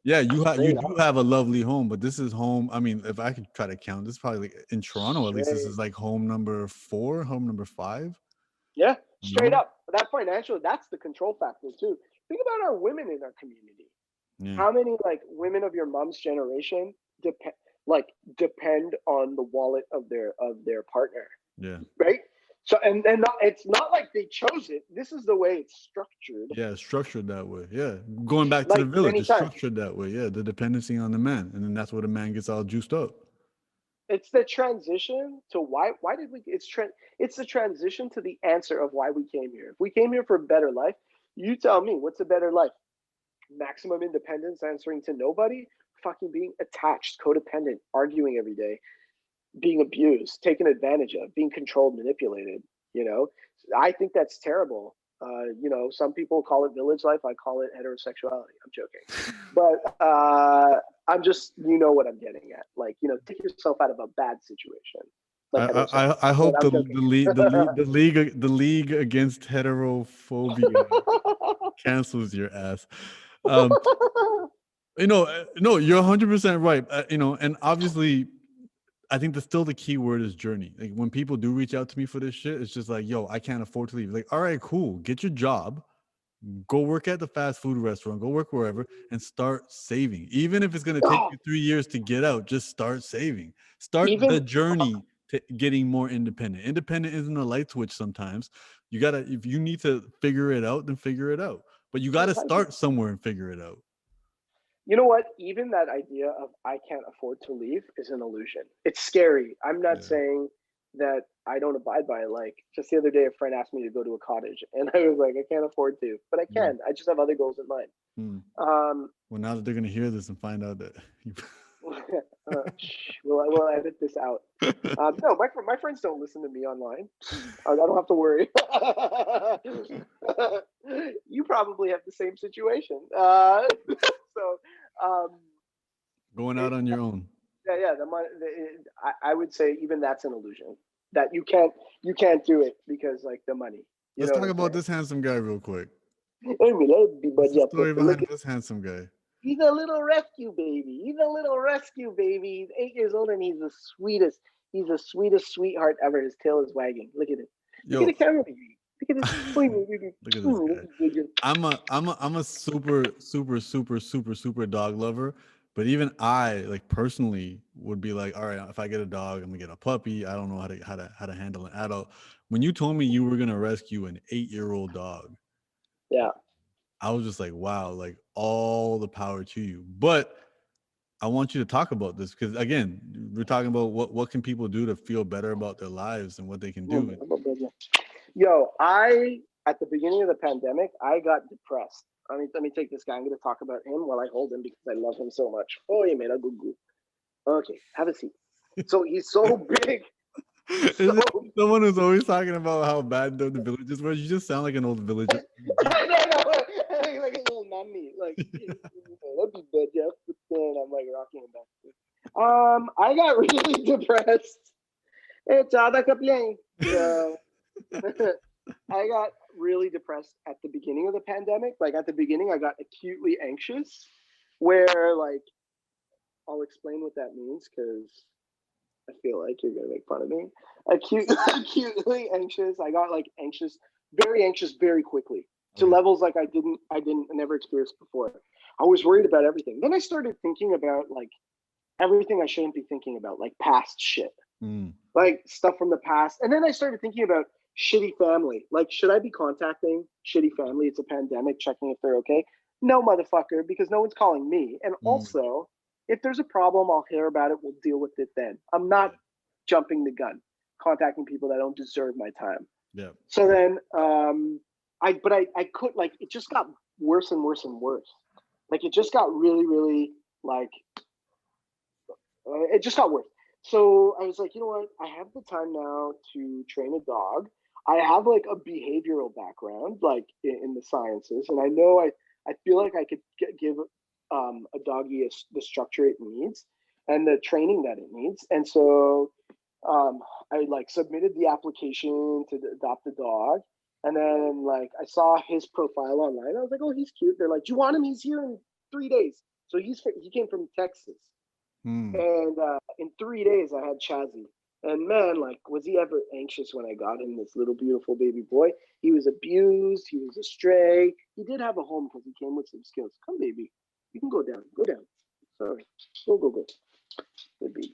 yeah, you do have a lovely home, but this is home. I mean, if I could try to count, this is probably in Toronto at least. This is home number 4, home number 5. Yeah, straight up. That financial, that's the control factor too. Think about our women in our community. Yeah. How many women of your mom's generation depend on the wallet of their partner? Yeah. Right. So and it's not like they chose it. This is the way it's structured. Yeah, structured that way. Yeah, going back to the village, it's structured that way. Yeah, the dependency on the man, and then that's where the man gets all juiced up. It's the transition to why did we? It's the transition to the answer of why we came here. If we came here for a better life, you tell me, what's a better life? Maximum independence, answering to nobody, fucking being attached, codependent, arguing every day, being abused, taken advantage of, being controlled, manipulated. I think that's terrible. Some people call it village life. I call it heterosexuality. I'm joking, but I'm just, what I'm getting at. Take yourself out of a bad situation. I hope the league against heterophobia cancels your ass. No, you're 100% right. And obviously, I think the still the key word is journey. Like when people do reach out to me for this shit, it's just like, yo, I can't afford to leave. Like, all right, cool. Get your job, go work at the fast food restaurant, go work wherever, and start saving. Even if it's gonna take Oh, you 3 years to get out, just start saving. Start the even journey to getting more independent. Independent isn't a light switch sometimes. You gotta, if you need to figure it out, then figure it out. But you gotta precisely. start somewhere and figure it out. You know what? Even that idea of I can't afford to leave is an illusion. It's scary. I'm not Yeah. saying that I don't abide by it. Like just the other day, a friend asked me to go to a cottage, and I was like, I can't afford to, but I Mm, can. I just have other goals in mind. mm. Um, Well, now that they're gonna hear this and find out that you we'll edit this out. No, my friends don't listen to me online. I don't have to worry. You probably have the same situation. So, um, going out it, on your own. yeah, yeah. I would say even that's an illusion that you can't do it because like the money. You Let's know what talk I'm about saying? this handsome guy real quick. Hey, me, let me What's the budget up. story Look behind at this handsome guy? he's a little rescue baby. He's a little rescue baby. He's 8 years old and he's the sweetest. He's the sweetest sweetheart ever. His tail is wagging. Look at it. Look at Yo, the camera, baby. Look at this. look at this guy. I'm a super dog lover. But even I, like personally, would be like, all right, if I get a dog, I'm gonna get a puppy. I don't know how to handle an adult. When you told me you were gonna rescue an 8-year-old dog, Yeah. I was just like, wow, like all the power to you. But I want you to talk about this because again, we're talking about what can people do to feel better about their lives and what they can do. Yo, I at the beginning of the pandemic, I got depressed. I mean, let me take this guy. I'm going to talk about him while I hold him because I love him so much. Oh, yeah, man, I'll go. Okay, have a seat. So he's so big. He's so. Is it someone who's always talking about how bad the villages were? You just sound like an old villager. I know, like a little nanny. Like, that'd be good, Jeff. But then I'm like rocking him back. I got really depressed. It's all the complaint. So I got really depressed at the beginning of the pandemic. Like at the beginning, I got acutely anxious, where like I'll explain what that means because I feel like you're gonna make fun of me. Acutely anxious. I got like anxious, very quickly to Okay. levels like I never experienced before. I was worried about everything. Then I started thinking about like everything I shouldn't be thinking about, like past shit, Mm. like stuff from the past. And then I started thinking about shitty family. Like, should I be contacting shitty family? It's a pandemic, checking if they're okay. No, motherfucker, because no one's calling me. And Mm. also, if there's a problem, I'll hear about it. We'll deal with it then. I'm not Yeah. jumping the gun, contacting people that don't deserve my time. Yeah. So then, I could like it just got worse and worse and worse. Like it just got really, really like it just got worse. So I was like, you know what? I have the time now to train a dog. I have like a behavioral background, like in the sciences, and I know I feel like I could give a doggy the structure it needs and the training that it needs. And so I like submitted the application to adopt a dog. And then like I saw his profile online. I was like, oh, he's cute. They're like, do you want him? He's here in 3 days. So he came from Texas. Mm. And in 3 days, I had Chazzy. And man, like, was he ever anxious when I got him, this little beautiful baby boy? He was abused. He was a stray. He did have a home because he came with some skills. Come, baby. You can go down. Go down. Sorry. Go. Good baby.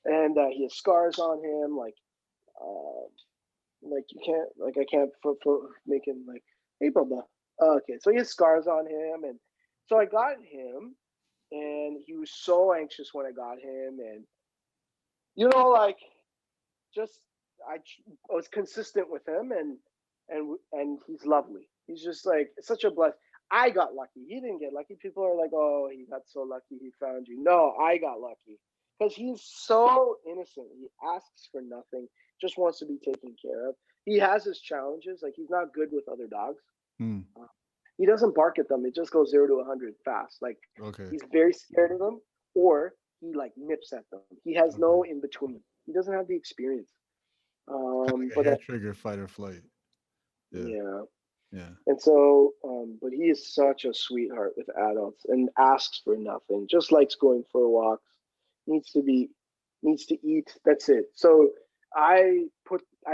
And he has scars on him. Uh, like you can't, like, I can't make him like, hey, Bubba. Okay. So he has scars on him. And so I got him and he was so anxious when I got him, and like just I was consistent with him, and he's lovely. He's just like such a bless. I got lucky. He didn't get lucky. People are like, "Oh, he got so lucky. He found you." No, I got lucky because he's so innocent. He asks for nothing. Just wants to be taken care of. He has his challenges. Like he's not good with other dogs. Mm. He doesn't bark at them. It just goes 0 to 100 fast. Like Okay. he's very scared of them, or he like nips at them. He has Okay. no in between. He doesn't have the experience. Kind of like a But hair trigger, fight or flight. Yeah. yeah, Yeah. And so, but he is such a sweetheart with adults and asks for nothing, just likes going for walks, needs to be, needs to eat. That's it. So I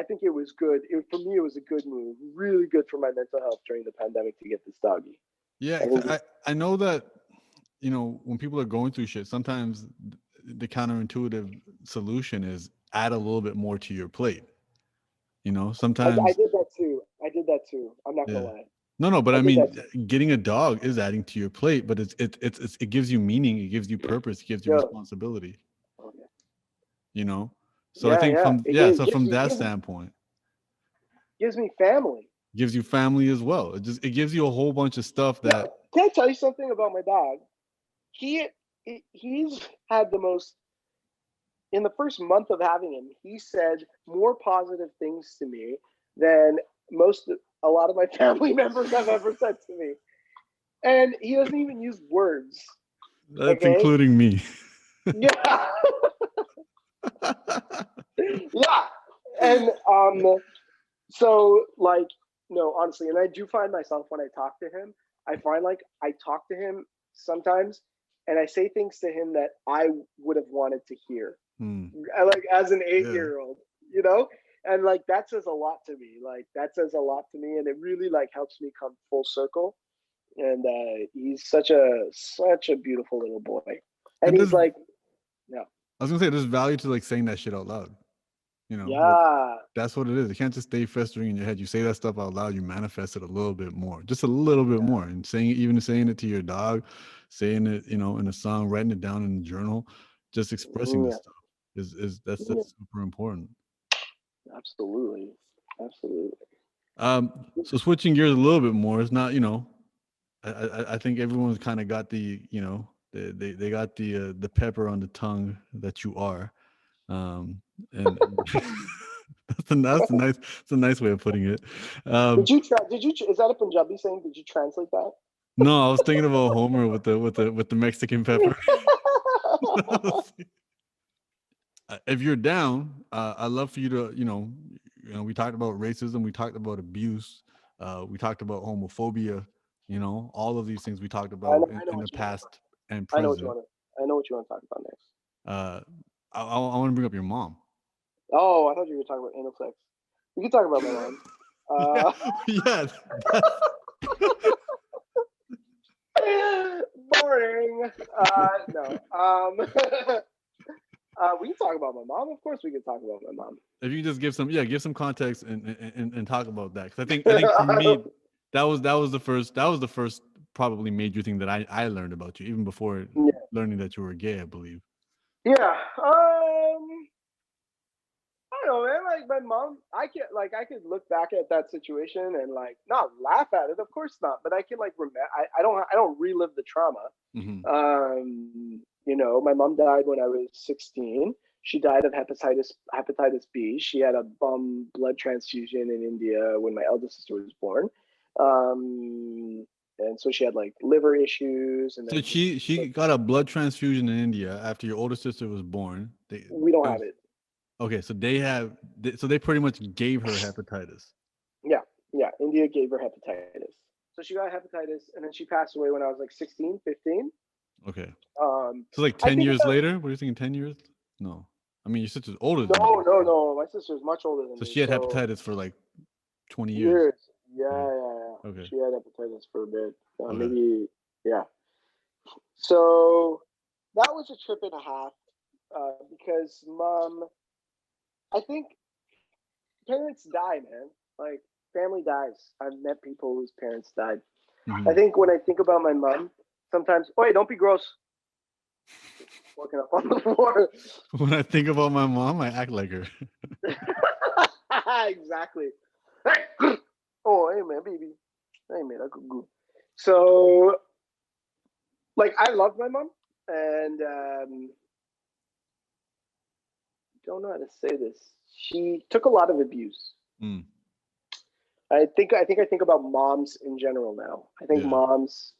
think it was good. For me, it was a good move, really good for my mental health during the pandemic to get this doggy. Yeah, I think, I know that, you know, when people are going through shit, sometimes the counterintuitive solution is add a little bit more to your plate. You know, I sometimes, did that too. I did that too. I'm not gonna yeah. lie. No, no, but I I did that mean, too. getting a dog is adding to your plate, but it gives you meaning, it gives you purpose, it gives you Yo, responsibility. okay. You know, so I Yeah, think yeah. from It yeah, gives, so gives from me that gives, standpoint, gives me family. gives you family as well. It gives you a whole bunch of stuff Yeah. that Can I tell you something about my dog? He he's had the most in the first month of having him. He said more positive things to me than a lot of my family members have ever said to me. And he doesn't even use words. that's Okay. including me. Yeah. Yeah. And so like no, honestly, and I do find myself when I talk to him, I find like I talk to him sometimes and I say things to him that I would have wanted to hear. Hmm. Like as an eight Yeah. year old, you know? And like that says a lot to me. Like that says a lot to me and it really like helps me come full circle. And he's such a beautiful little boy. And And he's this, like, yeah. I was gonna say, there's value to like saying that shit out loud. You know, like Yeah. that's what it is. It can't just stay festering in your head. You say that stuff out loud, you manifest it a little bit more, just a little bit more. And even saying it to your dog, saying it, you know, in a song, writing it down in a journal, just expressing this Yeah. stuff is Yeah. that's super important. Absolutely. Absolutely. So switching gears a little bit more, it's not, you know, I think everyone's kind of got the, you know, they got the pepper on the tongue that you are. And that's a nice way of putting it. Is that a Punjabi saying? Did you translate that? No, I was thinking about Homer with the Mexican pepper. If you're down, I'd love for you to, you know, we talked about racism, we talked about abuse, we talked about homophobia, you know, all of these things we talked about I know in the what you want to past and I know what you present. want to I know what you want to talk about next. Uh, I want to bring up your mom. Oh, I thought you were talking about anal sex. We can talk about my mom. Yeah, yeah, that's, Boring. No. We can talk about my mom. Of course, we can talk about my mom. if you just give some context and talk about that, because I think for me that was the first probably major thing that I learned about you, even before Yeah. learning that you were gay, I believe. Yeah. I don't know, man. Like my mom, I could look back at that situation and like not laugh at it, of course not, but I can like remember. I don't relive the trauma. Hmm. You know, my mom died when I was 16. She died of hepatitis B. She had a bum blood transfusion in India when my eldest sister was born. And so she had like liver issues, and So then she got a blood transfusion in India after your older sister was born. we don't It have was it. okay. So so they pretty much gave her hepatitis. Yeah, yeah. India gave her hepatitis. So she got hepatitis and then she passed away when I was like 16, 15. Okay. Um, So like I 10 think years about later, what are you thinking? 10 years? No, I mean your sister's older than no, you. no, no. My sister's much older than So me. she had So hepatitis for like 20 years. years. Yeah, Yeah. yeah, yeah. Okay. She had hepatitis for a bit. Okay. Maybe, yeah. So that was a trip and a half because mom, I think parents die, man. Like family dies. I've met people whose parents died. I Hmm. think when I think about my mom, sometimes, oh, hey, don't be gross. Walking up on the floor. When I think about my mom, I act like her. Exactly. Hey. Oh, hey man, baby. Hey man, I could go. So, like, I love my mom, and don't know how to say this. She took a lot of abuse. Mm, I think about moms in general now. I think yeah. moms,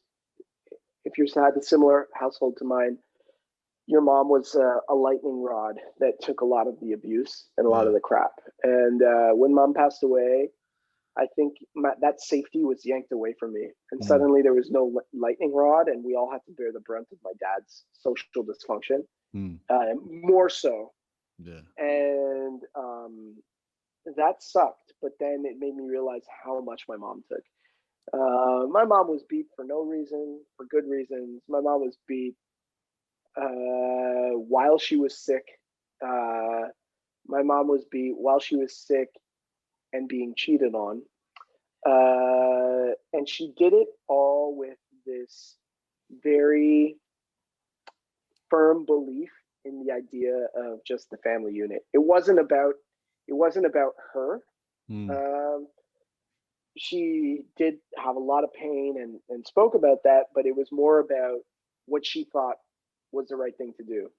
if you had a similar household to mine, your mom was a lightning rod that took a lot of the abuse and a lot Yeah. of the crap. And when mom passed away, I think that safety was yanked away from me, and suddenly there was no lightning rod, and we all had to bear the brunt of my dad's social dysfunction, more so. Yeah. And that sucked, but then it made me realize how much my mom took. My mom was beat for no reason, for good reasons. My mom was beat while she was sick. My mom was beat while she was sick and being cheated on. And she did it all with this very firm belief in the idea of just the family unit. It wasn't about her. She did have a lot of pain and spoke about that, but it was more about what she thought was the right thing to do.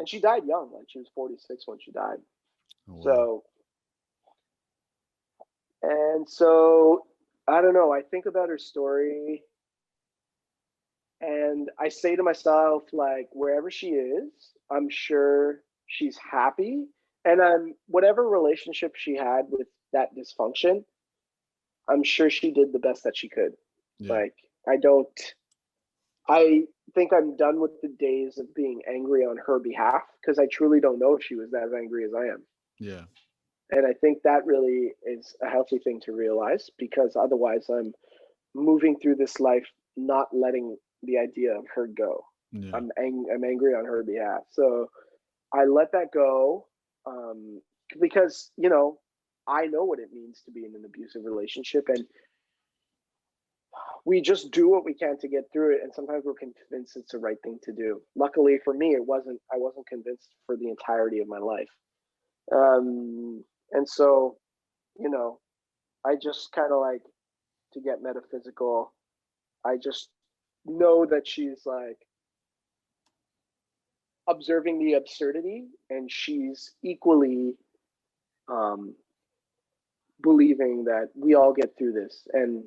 And she died young, like she was 46 when she died. Oh, wow. So I don't know, I think about her story and I say to myself, like, wherever she is, I'm sure she's happy. And whatever relationship she had with that dysfunction, I'm sure she did the best that she could. Yeah. Like, I think I'm done with the days of being angry on her behalf, because I truly don't know if she was as angry as I am. Yeah. And I think that really is a healthy thing to realize, because otherwise I'm moving through this life not letting the idea of her go. Yeah. I'm angry on her behalf. So I let that go, because, you know, I know what it means to be in an abusive relationship, and we just do what we can to get through it. And sometimes we're convinced it's the right thing to do. Luckily for me, I wasn't convinced for the entirety of my life. And so, you know, I just kind of, like, to get metaphysical, I just know that she's, like, observing the absurdity, and she's equally believing that we all get through this. And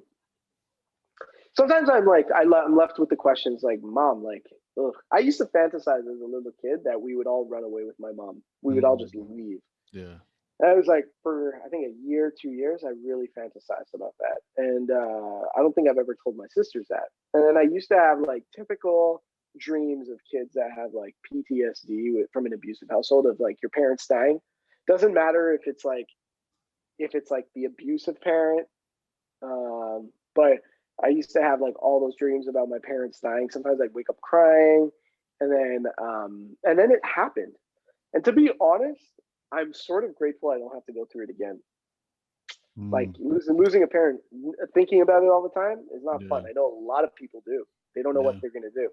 sometimes I'm like, I'm left with the questions like, Mom, like, ugh. I used to fantasize as a little kid that we would all run away with my mom. We would all just leave. Yeah. And I was like, for I think a year, 2 years, I really fantasized about that. And I don't think I've ever told my sisters that. And then I used to have, like, typical dreams of kids that have, like, PTSD from an abusive household, of, like, your parents dying. Doesn't matter if it's like the abusive parent, but I used to have, like, all those dreams about my parents dying. Sometimes I'd wake up crying, and then it happened. And to be honest, I'm sort of grateful I don't have to go through it again. Like, losing a parent, thinking about it all the time is not fun. I know a lot of people do. They don't know what they're gonna do.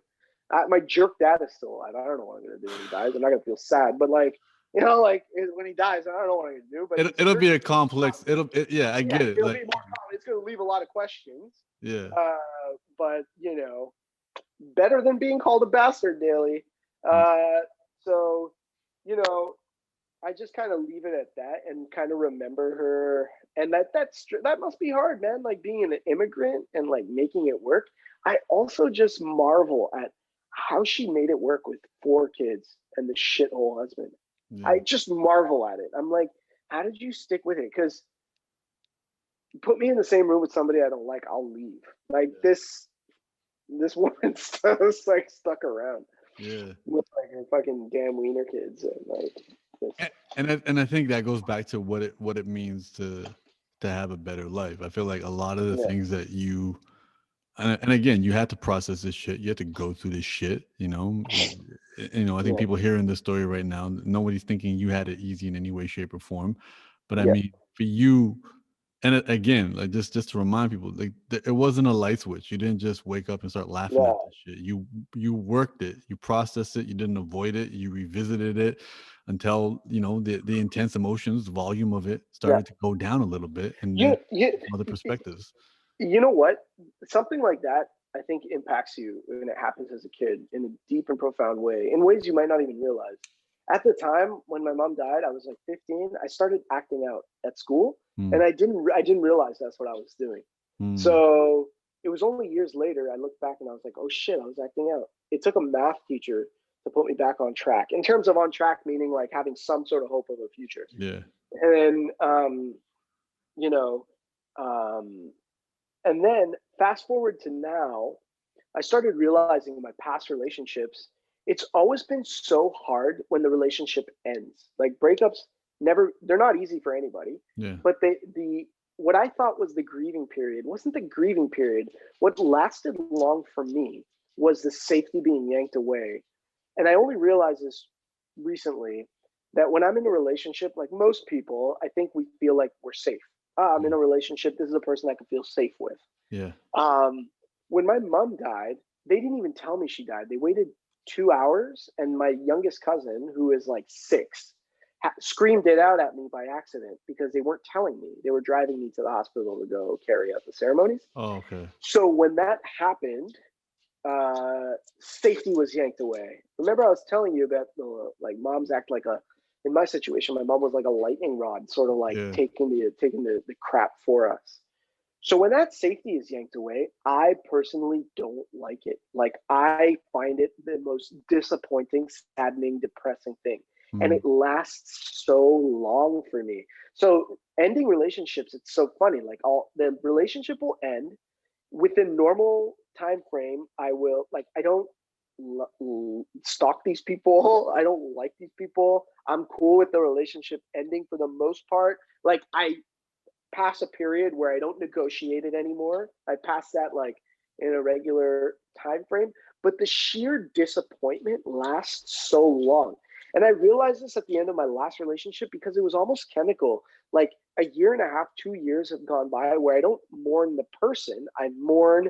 My jerk dad is still alive. I don't know what I'm gonna do when he dies. I'm not gonna feel sad, but, like, you know, like, when he dies, I don't know what I'm gonna do. But it'll be a complex. I get it. It'll be more common. It's gonna leave a lot of questions. Yeah. But, you know, better than being called a bastard daily. So, you know, I just kind of leave it at that and kind of remember her. And that must be hard, man. Like, being an immigrant and, like, making it work. I also just marvel at how she made it work with 4 kids and the shithole husband. Yeah. I just marvel at it. I'm like, how did you stick with it? Because put me in the same room with somebody I don't like, I'll leave. Like, this woman's just, like, stuck around. Yeah. With, like, her fucking damn wiener kids and, like. And I think that goes back to what it means to have a better life. I feel like a lot of the things that you and again, you had to process this shit. You had to go through this shit, you know. I think people hearing this story right now, nobody's thinking you had it easy in any way, shape, or form. But I mean, for you, and again, like, just to remind people, like, it wasn't a light switch. You didn't just wake up and start laughing at this shit. You worked it, you processed it, you didn't avoid it, you revisited it until, you know, the intense emotions, the volume of it started to go down a little bit, and then other perspectives. You know what? Something like that, I think, impacts you when it happens as a kid in a deep and profound way, in ways you might not even realize. At the time when my mom died, I was like 15. I started acting out at school, and I didn't realize that's what I was doing. So it was only years later I looked back and I was like, oh shit, I was acting out. It took a math teacher to put me back on track. In terms of on track, meaning like having some sort of hope of a future. Yeah. And then, you know, and then fast forward to now, I started realizing in my past relationships, it's always been so hard when the relationship ends. Like breakups they're not easy for anybody. Yeah. But what I thought was the grieving period wasn't the grieving period. What lasted long for me was the safety being yanked away. And I only realized this recently, that when I'm in a relationship, like most people, I think we feel like we're safe. I'm in a relationship. This is a person I can feel safe with. Yeah. When my mom died, they didn't even tell me she died. They waited 2 hours, and my youngest cousin, who is like 6, screamed it out at me by accident because they weren't telling me. They were driving me to the hospital to go carry out the ceremonies. Oh, okay. So when that happened, safety was yanked away. Remember, I was telling you about the like moms act like in my situation, my mom was like a lightning rod, sort of like taking the crap for us. So when that safety is yanked away, I personally don't like it. Like I find it the most disappointing, saddening, depressing thing. And it lasts so long for me. So ending relationships, it's so funny. Like the relationship will end within normal time frame. I don't stalk these people. I don't like these people. I'm cool with the relationship ending for the most part. Like I pass a period where I don't negotiate it anymore. I pass that like in a regular time frame. But the sheer disappointment lasts so long. And I realized this at the end of my last relationship because it was almost chemical. Like a year and a half, 2 years have gone by where I don't mourn the person. I mourn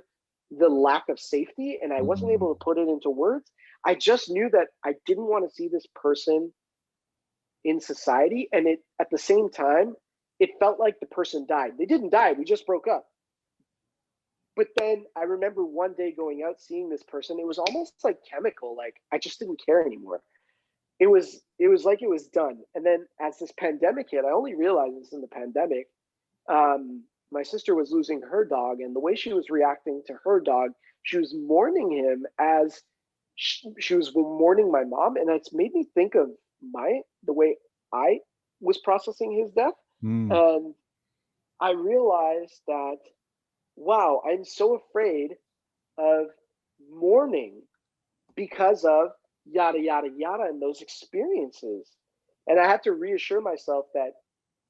the lack of safety, and I wasn't able to put it into words. I just knew that I didn't want to see this person in society. And at the same time, it felt like the person died. They didn't die. We just broke up. But then I remember one day going out, seeing this person. It was almost like chemical. Like I just didn't care anymore. It was like it was done. And then as this pandemic hit, I only realized this in the pandemic. My sister was losing her dog, and the way she was reacting to her dog, she was mourning him as she was mourning my mom, and it's made me think of the way I was processing his death. And I realized that, wow, I'm so afraid of mourning because of yada, yada, yada, and those experiences. And I had to reassure myself that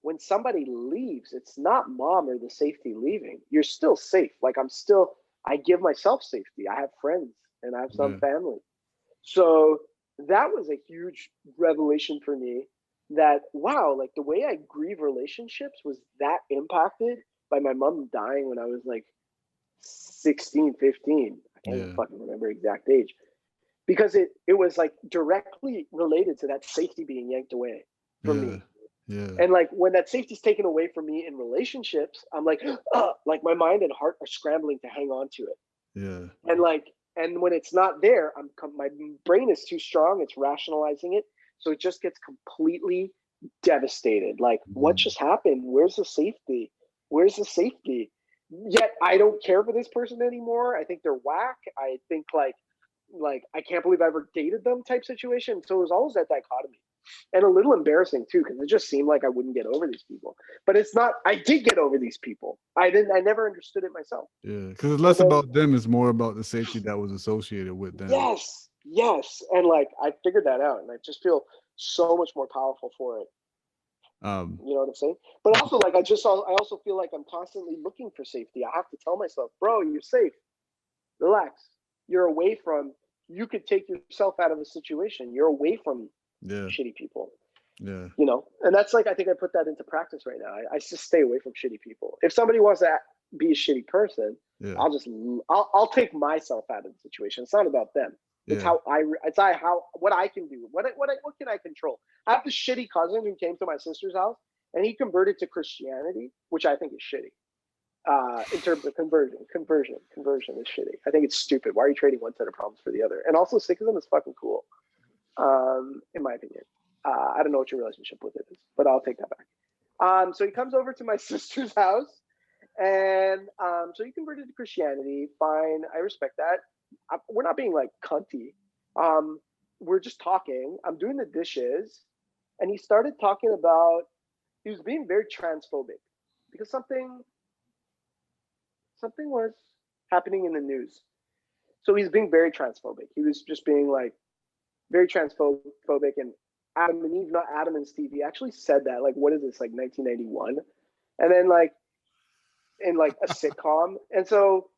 when somebody leaves, it's not mom or the safety leaving. You're still safe. Like I give myself safety. I have friends and I have some family. So that was a huge revelation for me that, wow, like the way I grieve relationships was that impacted by my mom dying when I was like 16, 15. I can't even fucking remember exact age. Because it was like directly related to that safety being yanked away from me. Yeah. And like when that safety's taken away from me in relationships, I'm like, like my mind and heart are scrambling to hang on to it. Yeah. And when it's not there, my brain is too strong. It's rationalizing it. So it just gets completely devastated. Like, what just happened? Where's the safety? Where's the safety? Yet I don't care for this person anymore. I think they're whack. I think like I can't believe I ever dated them type situation. So it was always that dichotomy, and a little embarrassing too, because it just seemed like I wouldn't get over these people. But it's not. I did get over these people. I never understood it myself. Yeah, because it's less about them; it's more about the safety that was associated with them. Yes, and like I figured that out, and I just feel so much more powerful for it. You know what I'm saying? But also, like I also feel like I'm constantly looking for safety. I have to tell myself, bro, you're safe. Relax. You're away from. You could take yourself out of a situation. You're away from shitty people. Yeah. You know, and that's like I think I put that into practice right now. I just stay away from shitty people. If somebody wants to be a shitty person, I'll take myself out of the situation. It's not about them. It's what I can do. What can I control? I have this shitty cousin who came to my sister's house and he converted to Christianity, which I think is shitty. In terms of conversion is shitty. I think it's stupid. Why are you trading one set of problems for the other? And also Sikhism is fucking cool, in my opinion. I don't know what your relationship with it is, but I'll take that back. So he comes over to my sister's house, and so he converted to Christianity. Fine, I respect that. We're not being like cunty. we're just talking. I'm doing the dishes, and he started talking about. He was being very transphobic because something was happening in the news. So he's being very transphobic. He was just being like very transphobic, and Adam and Eve, not Adam and Steve. He actually said that. Like, what is this? Like 1991, and then like in like a sitcom, and so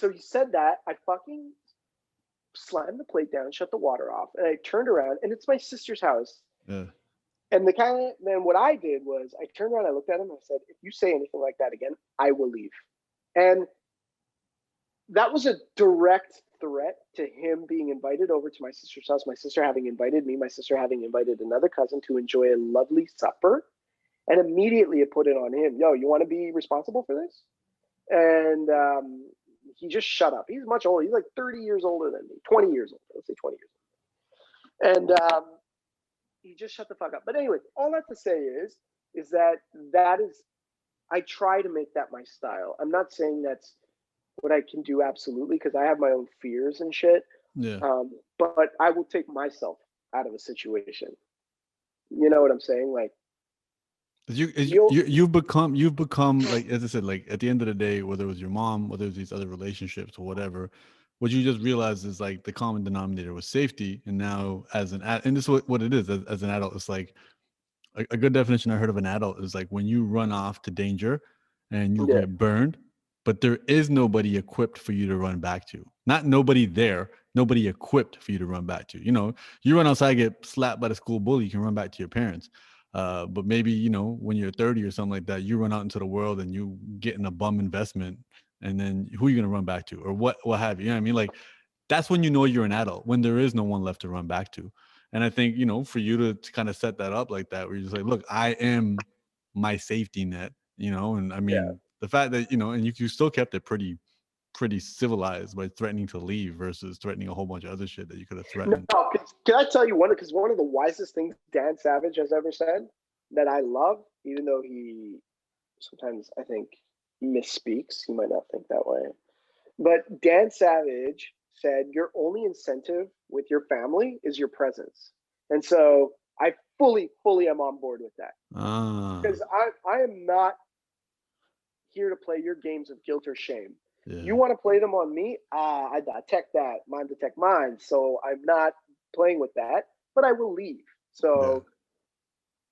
he said that. I fucking slammed the plate down, shut the water off, and I turned around, and it's my sister's house. Yeah. And then what I did was I turned around, I looked at him, and I said, "If you say anything like that again, I will leave." And that was a direct threat to him being invited over to my sister's house. My sister having invited me, my sister having invited another cousin to enjoy a lovely supper, and immediately it put it on him. Yo, you want to be responsible for this? And he just shut up. He's much older. He's like 30 years older than me, 20 years older. Let's say 20 years older. And he just shut the fuck up. But anyway, all that to say is that is, I try to make that my style. I'm not saying that's what I can do absolutely, because I have my own fears and shit. Yeah. But I will take myself out of a situation. You know what I'm saying? Like, you've become like, as I said, like at the end of the day, whether it was your mom, whether it was these other relationships or whatever, what you just realized is like the common denominator was safety. And now as an and this is what it is as an adult. It's like a good definition I heard of an adult is like when you run off to danger and you get burned, but there is nobody equipped for you to run back to. Not nobody there, nobody equipped for you to run back to. You know, you run outside, get slapped by the school bully, you can run back to your parents. But maybe, you know, when you're 30 or something like that, you run out into the world and you get in a bum investment, and then who are you going to run back to, or what have you? You know what I mean? Like, that's when you know you're an adult, when there is no one left to run back to. And I think, you know, for you to kind of set that up like that, where you're just like, look, I am my safety net, you know? And I mean, the fact that, you know, and you still kept it pretty civilized by threatening to leave versus threatening a whole bunch of other shit that you could have threatened. No, can I tell you one? Because one of the wisest things Dan Savage has ever said that I love, even though he sometimes, I think, misspeaks. He might not think that way. But Dan Savage said, your only incentive with your family is your presence. And so I fully am on board with that. Because I am not here to play your games of guilt or shame. Yeah. You want to play them on me? I detect that. Mine detect mine. So I'm not playing with that, but I will leave. So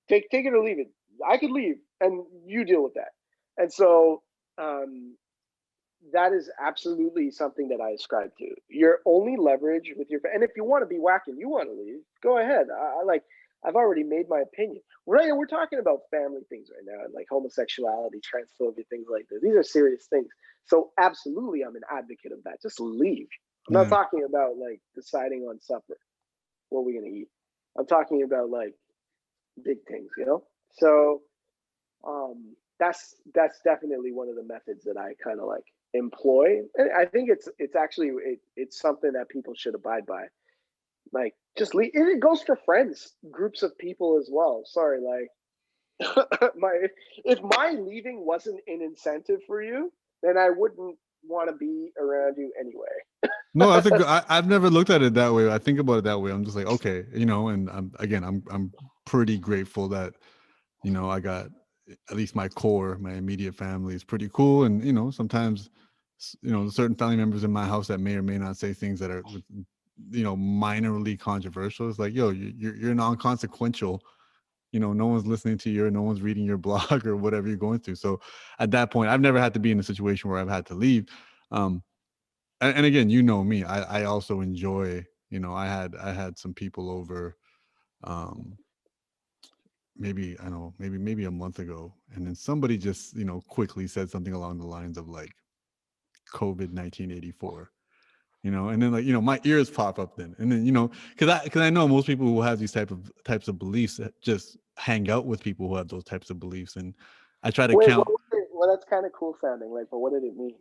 take it or leave it. I could leave and you deal with that. And so that is absolutely something that I ascribe to. Your only leverage with your, and if you want to be whacking, you want to leave, go ahead. I've already made my opinion. We're talking about family things right now, like homosexuality, transphobia, things like this. These are serious things. So absolutely, I'm an advocate of that. Just leave. I'm not talking about like deciding on supper, what we're gonna eat. I'm talking about like big things, you know. So that's definitely one of the methods that I kind of like employ. And I think it's actually it's something that people should abide by. Like, just leave. It goes for friends, groups of people as well. Sorry, like if my leaving wasn't an incentive for you, then I wouldn't want to be around you anyway. No, I think I've never looked at it that way. I think about it that way. I'm just like, okay, you know, and I'm pretty grateful that, you know, I got at least my core, my immediate family is pretty cool. And, you know, sometimes, you know, certain family members in my house that may or may not say things that are, you know, minorly controversial. It's like, yo, you're non-consequential. You know, no one's listening to you, or no one's reading your blog or whatever you're going through. So at that point, I've never had to be in a situation where I've had to leave. And again, you know me, I also enjoy, you know, I had some people over, maybe a month ago, and then somebody just, you know, quickly said something along the lines of like COVID 1984. You know, and then like, you know, my ears pop up then, and then, you know, because I know most people who have these types of beliefs that just hang out with people who have those types of beliefs, and I try to count. Well, that's kind of cool sounding. Like, but what did it mean?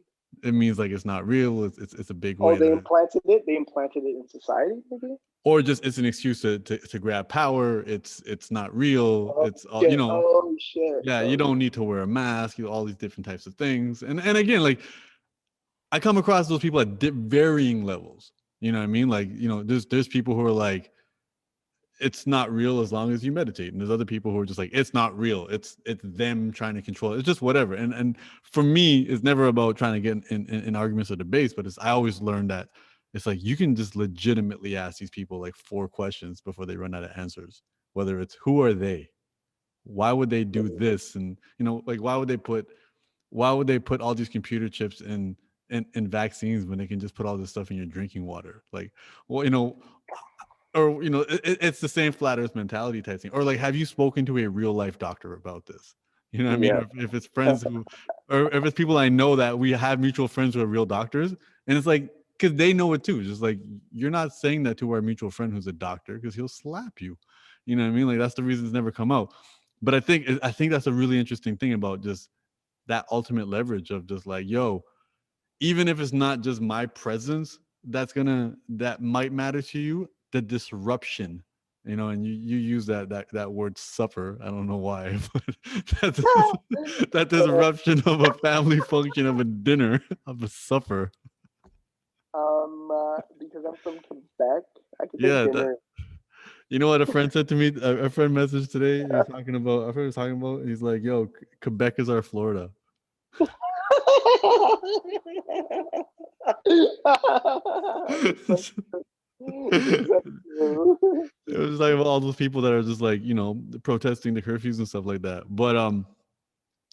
It means like it's not real. It's a big way. Oh, they implanted it. They implanted it in society, maybe. Or just it's an excuse to grab power. It's not real. Oh, it's all, you know. Oh shit. Yeah, you don't need to wear a mask. You know, all these different types of things, and again, like, I come across those people at varying levels. You know what I mean? Like, you know, there's people who are like, it's not real as long as you meditate, and there's other people who are just like, it's not real, it's them trying to control it. It's just whatever. And for me, it's never about trying to get in arguments or debates, but I always learned that it's like you can just legitimately ask these people like 4 questions before they run out of answers. Whether it's who are they, why would they do this, and you know, like why would they put all these computer chips in vaccines when they can just put all this stuff in your drinking water? Like, well, you know, or you know, it's the same flat earth mentality type thing. Or like, have you spoken to a real life doctor about this? You know what I mean? Yeah. If it's friends who, or if it's people I know that we have mutual friends who are real doctors, and it's like, because they know it too. Just like, you're not saying that to our mutual friend who's a doctor because he'll slap you. You know what I mean? Like, that's the reason it's never come out. But I think that's a really interesting thing about just that ultimate leverage of just like, yo, even if it's not just my presence that might matter to you, the disruption, you know, and you use that word suffer. I don't know why, but that disruption of a family function, of a dinner, of a suffer. Because I'm from Quebec, I could take Yeah, that, dinner. you know what a friend said to me, a friend messaged today. He was talking about, a friend was talking about, he's like, yo, Quebec is our Florida. Is that true? It was like all those people that are just like, you know, protesting the curfews and stuff like that. But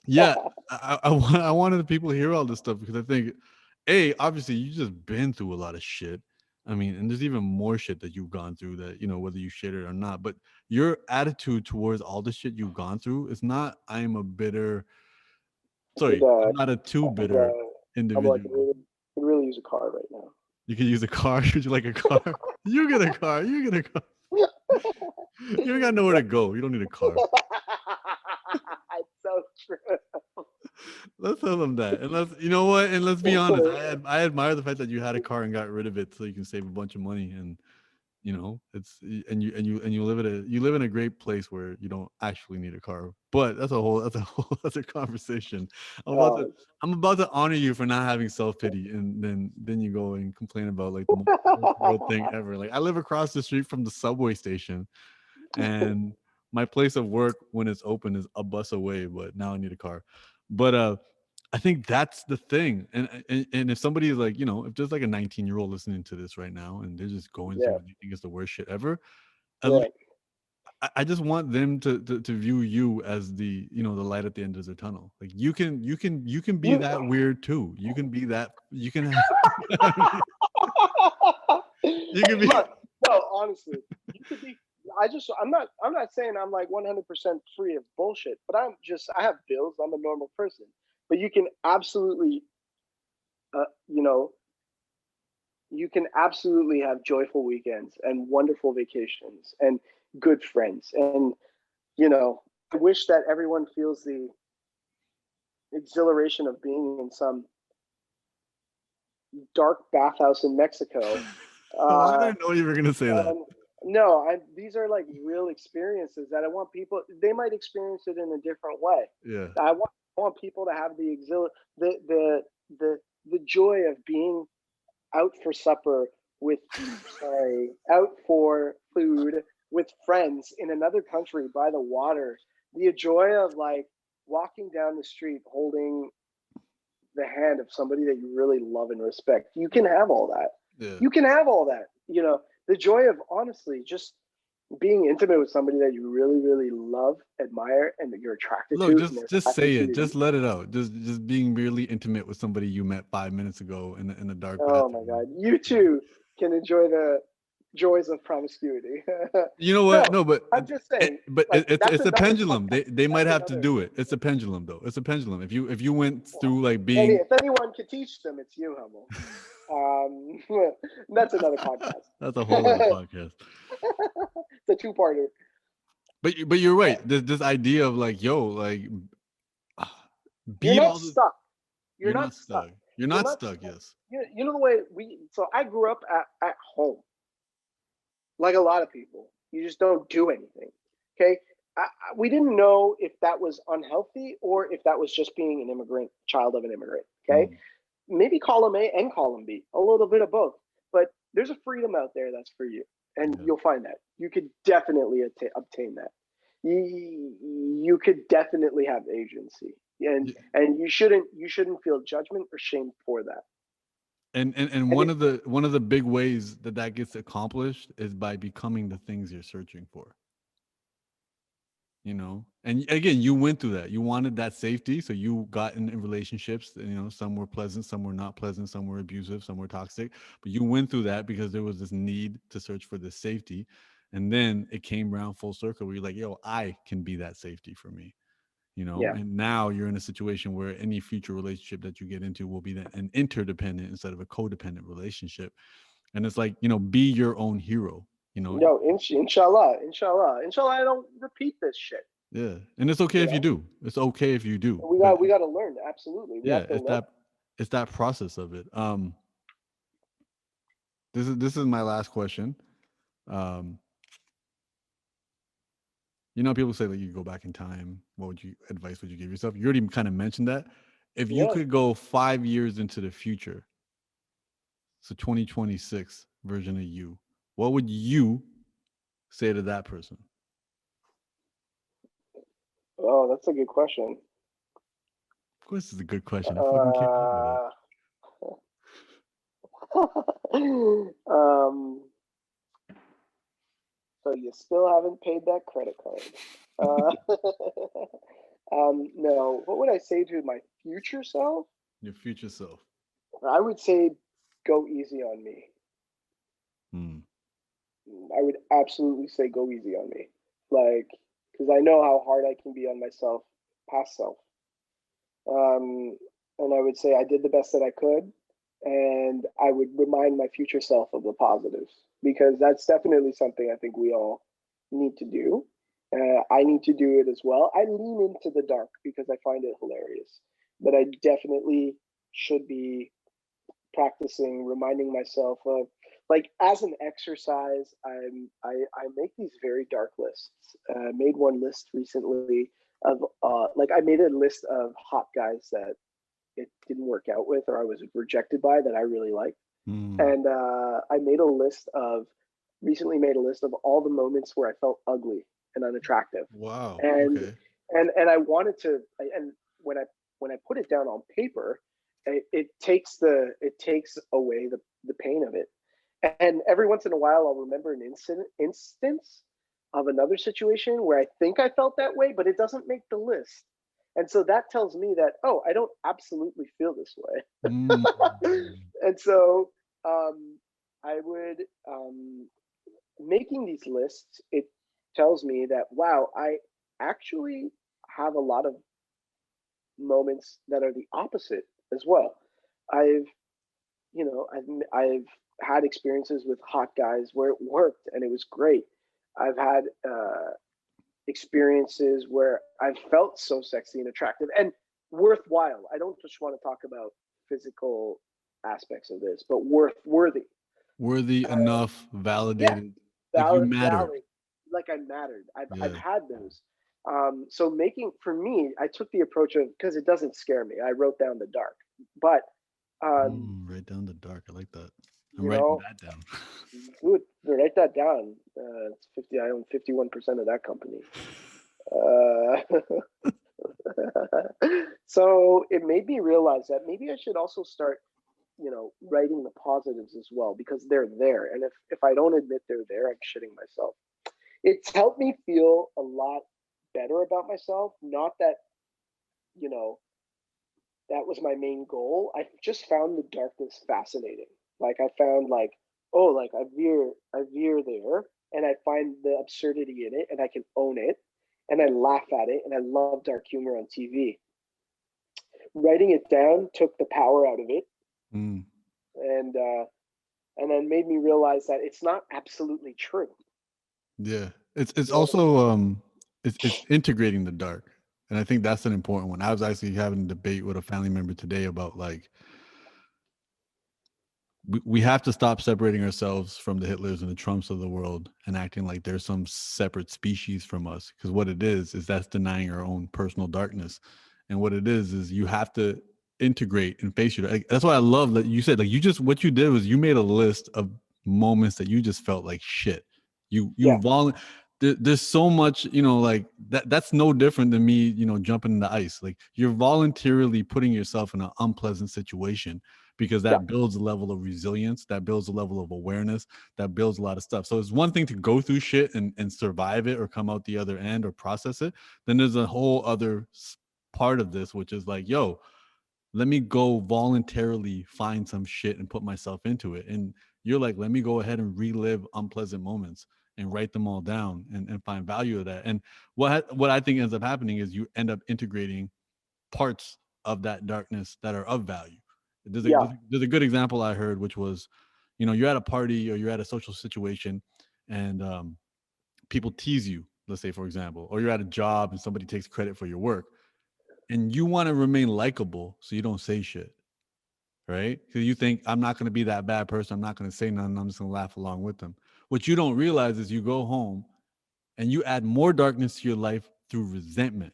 yeah, I wanted the people to hear all this stuff because I think, obviously you just been through a lot of shit. I mean, and there's even more shit that you've gone through that, you know, whether you shit it or not. But your attitude towards all the shit you've gone through is not, I'm a bitter, I could, sorry, I'm not a too I could, bitter I'm like, individual. could really use a car right now. You could use a car. Would you like a car? You get a car. You get a car. You don't got nowhere to go. You don't need a car. It's so true. Let's tell them that. And let's, you know what? And let's be honest. I admire the fact that you had a car and got rid of it so you can save a bunch of money. And you know, it's, and you live in a great place where you don't actually need a car. But that's a whole other conversation. I'm about to Um, I'm about to honor you for not having self pity, and then you go and complain about like the most real thing ever. Like, I live across the street from the subway station, and my place of work when it's open is a bus away, but now I need a car. But I think that's the thing. And if somebody is like, you know, if there's like a 19-year-old listening to this right now and they're just going through yeah, what you think is the worst shit ever, at yeah. least I just want them to view you as the, you know, the light at the end of the tunnel. Like, you can be You, that weird too. You can be that, you can you can be. look, no, honestly, you could be. I'm not saying I'm like 100% free of bullshit, but I have bills. I'm a normal person. But you can absolutely, you know, you can absolutely have joyful weekends and wonderful vacations and good friends. And, you know, I wish that everyone feels the exhilaration of being in some dark bathhouse in Mexico. Why did Uh, I know you were gonna say that? no, these are like real experiences that I want people. They might experience it in a different way. Yeah. I want people to have the the the the joy of being out for supper with, sorry, out for food with friends in another country by the water. The joy of like walking down the street holding the hand of somebody that you really love and respect. You can have all that. Yeah. You can have all that. You know, the joy of honestly just being intimate with somebody that you really, really love, admire, and that you're attracted Look, to, and they're just attracted say to it. you. Just let it out. Just being really intimate with somebody you met 5 minutes ago in a dark Oh my bathroom. God. You too can enjoy the joys of promiscuity. You know what? No, No, but I'm just saying, like, it's that's a another pendulum. podcast. They might That's have to another, do it. It's a pendulum though. It's a pendulum. If you went well, through like and being, if anyone could teach them, it's you, Hummel. That's another podcast. that's a whole other podcast. It's a two-parter. But you're right. This idea of like, yo, like, You're be not all the, stuck. You're you're not not stuck. stuck. You're You're not not stuck. stuck. Yes. You know the way so I grew up at home, like a lot of people. You just don't do anything. Okay. We didn't know if that was unhealthy or if that was just being an immigrant, child of an immigrant. Okay. Mm. Maybe column A and column B, a little bit of both. But there's a freedom out there that's for you, and Yeah. you'll find that. You could definitely obtain that. You could definitely have agency, Yeah. and you shouldn't feel judgment or shame for that. And And it, one of the big ways that that gets accomplished is by becoming the things you're searching for. You know, and again, you went through that. You wanted that safety, so you got in relationships. You know, some were pleasant, some were not pleasant, some were abusive, some were toxic. But you went through that because there was this need to search for this safety, and then it came around full circle where you're like, "Yo, I can be that safety for me." You know, yeah, and now you're in a situation where any future relationship that you get into will be an interdependent instead of a codependent relationship. And it's like, you know, be your own hero. You know, no, inshallah, inshallah, inshallah. I don't repeat this shit. yeah, and it's okay You if you know, do. It's okay if you do. we But got to learn. Absolutely, we yeah, have to learn. it's that process of it. This is my last question. Um, you know, people say like you go back in time. What would you advice would you give yourself? You already kind of mentioned that. If you Yeah. could go 5 years into the future, so 2026 version of you, what would you say to that person? Oh, that's a good question. Of course, it's a good question. I fucking came up with it. Uh, um, so you still haven't paid that credit card. Uh, no, what would I say to my future self? Your future self. I would say go easy on me. Hmm. I would absolutely say go easy on me. Like, because I know how hard I can be on myself, past self. Um, and I would say I did the best that I could, and I would remind my future self of the positives because that's definitely something I think we all need to do. I need to do it as well. I lean into the dark because I find it hilarious, but I definitely should be practicing reminding myself of, like, as an exercise. I make these very dark lists. Made one list recently of like I made a list of hot guys that it didn't work out with or I was rejected by that I really liked. Hmm. And I made a list of recently made a list of all the moments where I felt ugly and unattractive. Wow. And Okay. I wanted to, and when I put it down on paper, it takes away the pain of it. And every once in a while, I'll remember an instance of another situation where I think I felt that way, but it doesn't make the list. And so that tells me that, oh, I don't absolutely feel this way. Mm. And so um, I would, making these lists, it tells me that, wow, I actually have a lot of moments that are the opposite as well. I've, I've had experiences with hot guys where it worked and it was great. I've had experiences where I've felt so sexy and attractive and worthwhile. I don't just want to talk about physical aspects of this, but worthy. Worthy Uh, enough, yeah, validated. Like you mattered. valid, like I mattered. I've Yeah. had those. So making for me, I took the approach of, because it doesn't scare me. I wrote down the dark, but Right down the dark. I like that. I'm you writing know, that down. good. Write that down. It's 50. I own 51% of that company. Uh, so it made me realize that maybe I should also start, writing the positives as well because they're there. And if I don't admit they're there, I'm shitting myself. It's helped me feel a lot better about myself. Not that, you know, that was my main goal. I just found the darkness fascinating. Like I found like, oh, like I veer there and I find the absurdity in it and I can own it and I laugh at it and I love dark humor on TV. Writing it down took the power out of it Mm. and then made me realize that it's not absolutely true. Yeah. It's You know, also it's integrating the dark. And I think that's an important one. I was actually having a debate with a family member today about like we have to stop separating ourselves from the Hitlers and the Trumps of the world and acting like there's some separate species from us. Because what it is that's denying our own personal darkness. And what it is you have to integrate and face your. Like, that's why I love that you said like you just what you did was you made a list of moments that you just felt like shit. You Yeah. there's so much, you know, like that's no different than me, you know, jumping in the ice. Like you're voluntarily putting yourself in an unpleasant situation because Yeah. that builds a level of resilience, that builds a level of awareness, that builds a lot of stuff. So it's one thing to go through shit and survive it or come out the other end or process it. Then there's a whole other part of this, which is like, yo, let me go voluntarily find some shit and put myself into it. And you're like, let me go ahead and relive unpleasant moments and write them all down and find value of that. And what I think ends up happening is you end up integrating parts of that darkness that are of value. Yeah. There's a good example I heard, which was, you know, you're at a party or you're at a social situation and people tease you, let's say, for example, or you're at a job and somebody takes credit for your work and you want to remain likable so you don't say shit, right? Because you think I'm not going to be that bad person. I'm not going to say nothing. I'm just going to laugh along with them. What you don't realize is you go home and you add more darkness to your life through resentment.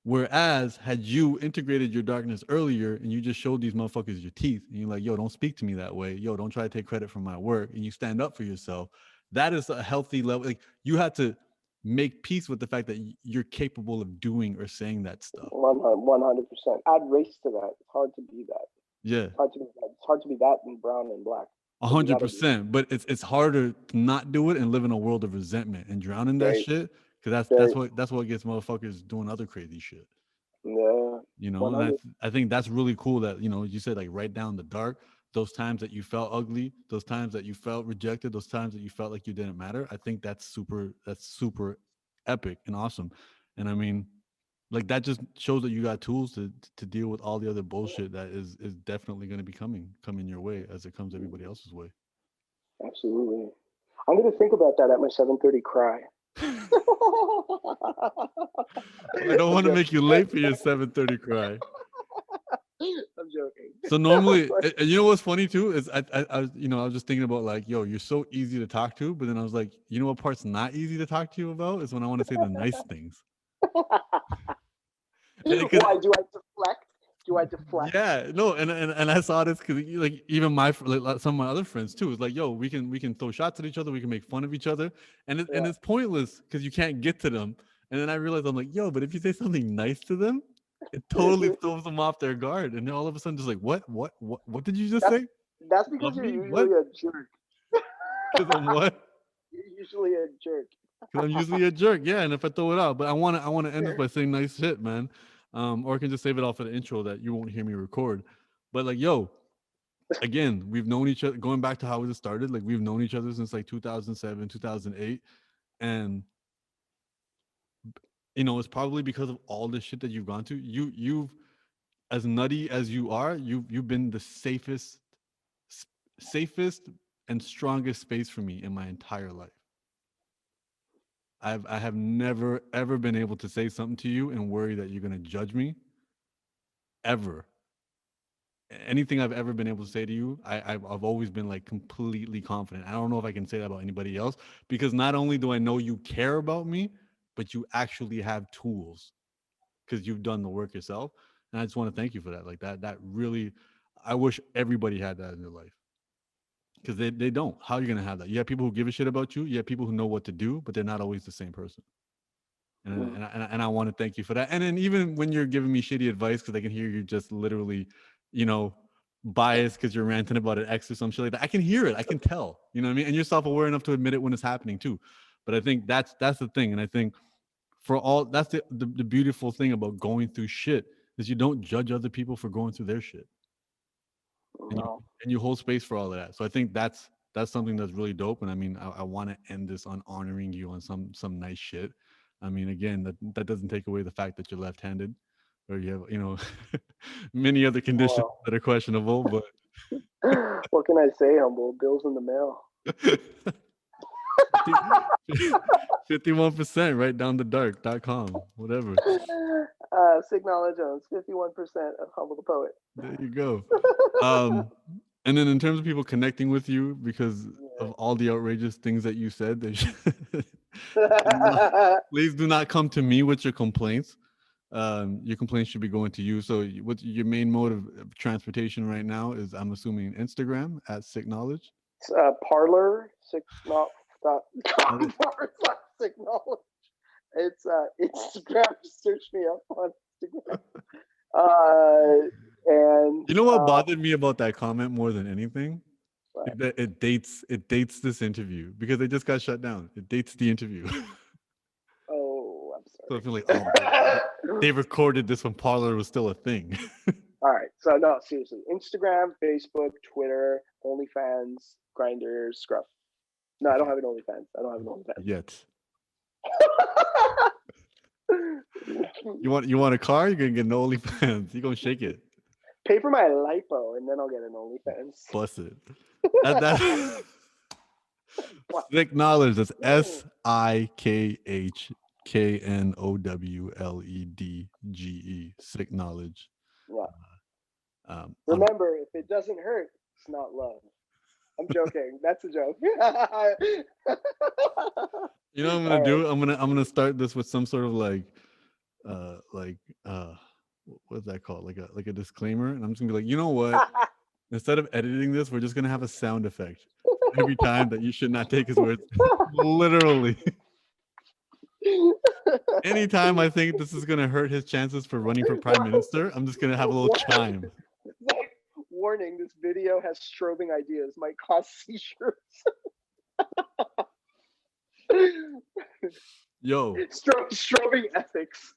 Whereas, had you integrated your darkness earlier and you just showed these motherfuckers your teeth and you're like, yo, don't speak to me that way. Yo, don't try to take credit for my work. And you stand up for yourself. That is a healthy level. Like you had to make peace with the fact that you're capable of doing or saying that stuff. 100%. Add race to that. It's hard to be that. Yeah. It's hard to be that. It's hard to be that in brown and black. 100%. But it's harder to not do it and live in a world of resentment and drown in that Very, shit. Cause very. that's what gets motherfuckers doing other crazy shit. Yeah. You know, and 100. I think that's really cool that, you know, you said like write down the dark, those times that you felt ugly, those times that you felt rejected, those times that you felt like you didn't matter. I think that's super epic and awesome. And I mean, like that just shows that you got tools to deal with all the other bullshit that is definitely going to be coming your way as it comes everybody else's way. Absolutely. I'm going to think about that at my 7:30 cry. I don't want to make you late for your 7:30 cry. I'm joking. So normally, and you know what's funny too is I was, you know, I was just thinking about like, yo, you're so easy to talk to, but then I was like, you know what part's not easy to talk to you about is when I want to say the nice things. Why do I deflect? Do I deflect? Yeah, no, and I saw this because like even my like some of my other friends too. It's like, yo, we can throw shots at each other, we can make fun of each other, and Yeah. it's pointless because you can't get to them. And then I realized I'm like, yo, but if you say something nice to them, it totally throws them off their guard, and then all of a sudden just like, what did you just say? That's because Love you're me? usually What? a jerk. Because I'm what? You're usually a jerk. Because I'm usually a jerk, yeah. And if I throw it out, but I want to end this by saying nice shit, man. Or I can just save it off for the intro that you won't hear me record. But like, yo, again, we've known each other. Going back to how it started, like we've known each other since like 2007, 2008, and you know, it's probably because of all the shit that you've gone to. You've as nutty as you are, you've been the safest and strongest space for me in my entire life. I have never ever been able to say something to you and worry that you're gonna judge me. Ever. Anything I've ever been able to say to you, I've always been like completely confident. I don't know if I can say that about anybody else because not only do I know you care about me, but you actually have tools because you've done the work yourself. And I just want to thank you for that. Like that really, I wish everybody had that in their life because they don't. How are you gonna have that? You have people who give a shit about you. You have people who know what to do, but they're not always the same person. And I want to thank you for that. And then even when you're giving me shitty advice, because I can hear you just literally, you know, biased because you're ranting about an ex or some shit like that. I can hear it. I can tell. You know what I mean? And you're self-aware enough to admit it when it's happening too. But I think that's the thing. And I think for all that's the beautiful thing about going through shit is you don't judge other people for going through their shit. No. And you hold space for all of that. So I think that's something that's really dope. And I mean, I want to end this on honoring you on some nice shit. I mean, again, that doesn't take away the fact that you're left-handed, or you have, you know, many other conditions Well, that are questionable. But what can I say, humble? Bills in the mail. 51%, right down the dark.com, whatever. Sikh Knowledge owns 51% of Humble the Poet. There you go. And then in terms of people connecting with you because of all the outrageous things that you said, they please do not come to me with your complaints. Your complaints should be going to you. So what's your main mode of transportation right now is, I'm assuming, Instagram at Sikh Knowledge. It's Parlor, Sikh Sick Knowledge. It's Instagram. Search me up on Instagram. And You know what bothered me about that comment more than anything? What? That it dates this interview because they just got shut down. It dates the interview. Oh, I'm So I sorry. feel like, oh, they recorded this when Parlor was still a thing. All right. So no, seriously. Instagram, Facebook, Twitter, OnlyFans, Grindr, Scruff. No, I don't have an OnlyFans. I don't have an OnlyFans. Yet. You want a car? You're gonna get an OnlyFans. You're gonna shake it. Pay for my lipo, and then I'll get an OnlyFans. Bust it. That's Sikh Knowledge. That's SIKHKNOWLEDGE. Sikh Knowledge. Yeah. Remember, if it doesn't hurt, it's not love. I'm joking. That's a joke. You know what I'm gonna do? I'm gonna start this with some sort of what's that called? Like a disclaimer, and I'm just gonna be like, you know what? Instead of editing this, we're just gonna have a sound effect every time that you should not take his words literally. Anytime I think this is gonna hurt his chances for running for prime minister, I'm just gonna have a little chime. Like, warning: this video has strobing ideas, might cause seizures. Yo, strobing ethics.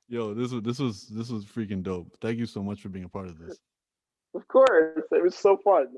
Yo, this was freaking dope. Thank you so much for being a part of this. Of course, it was so fun.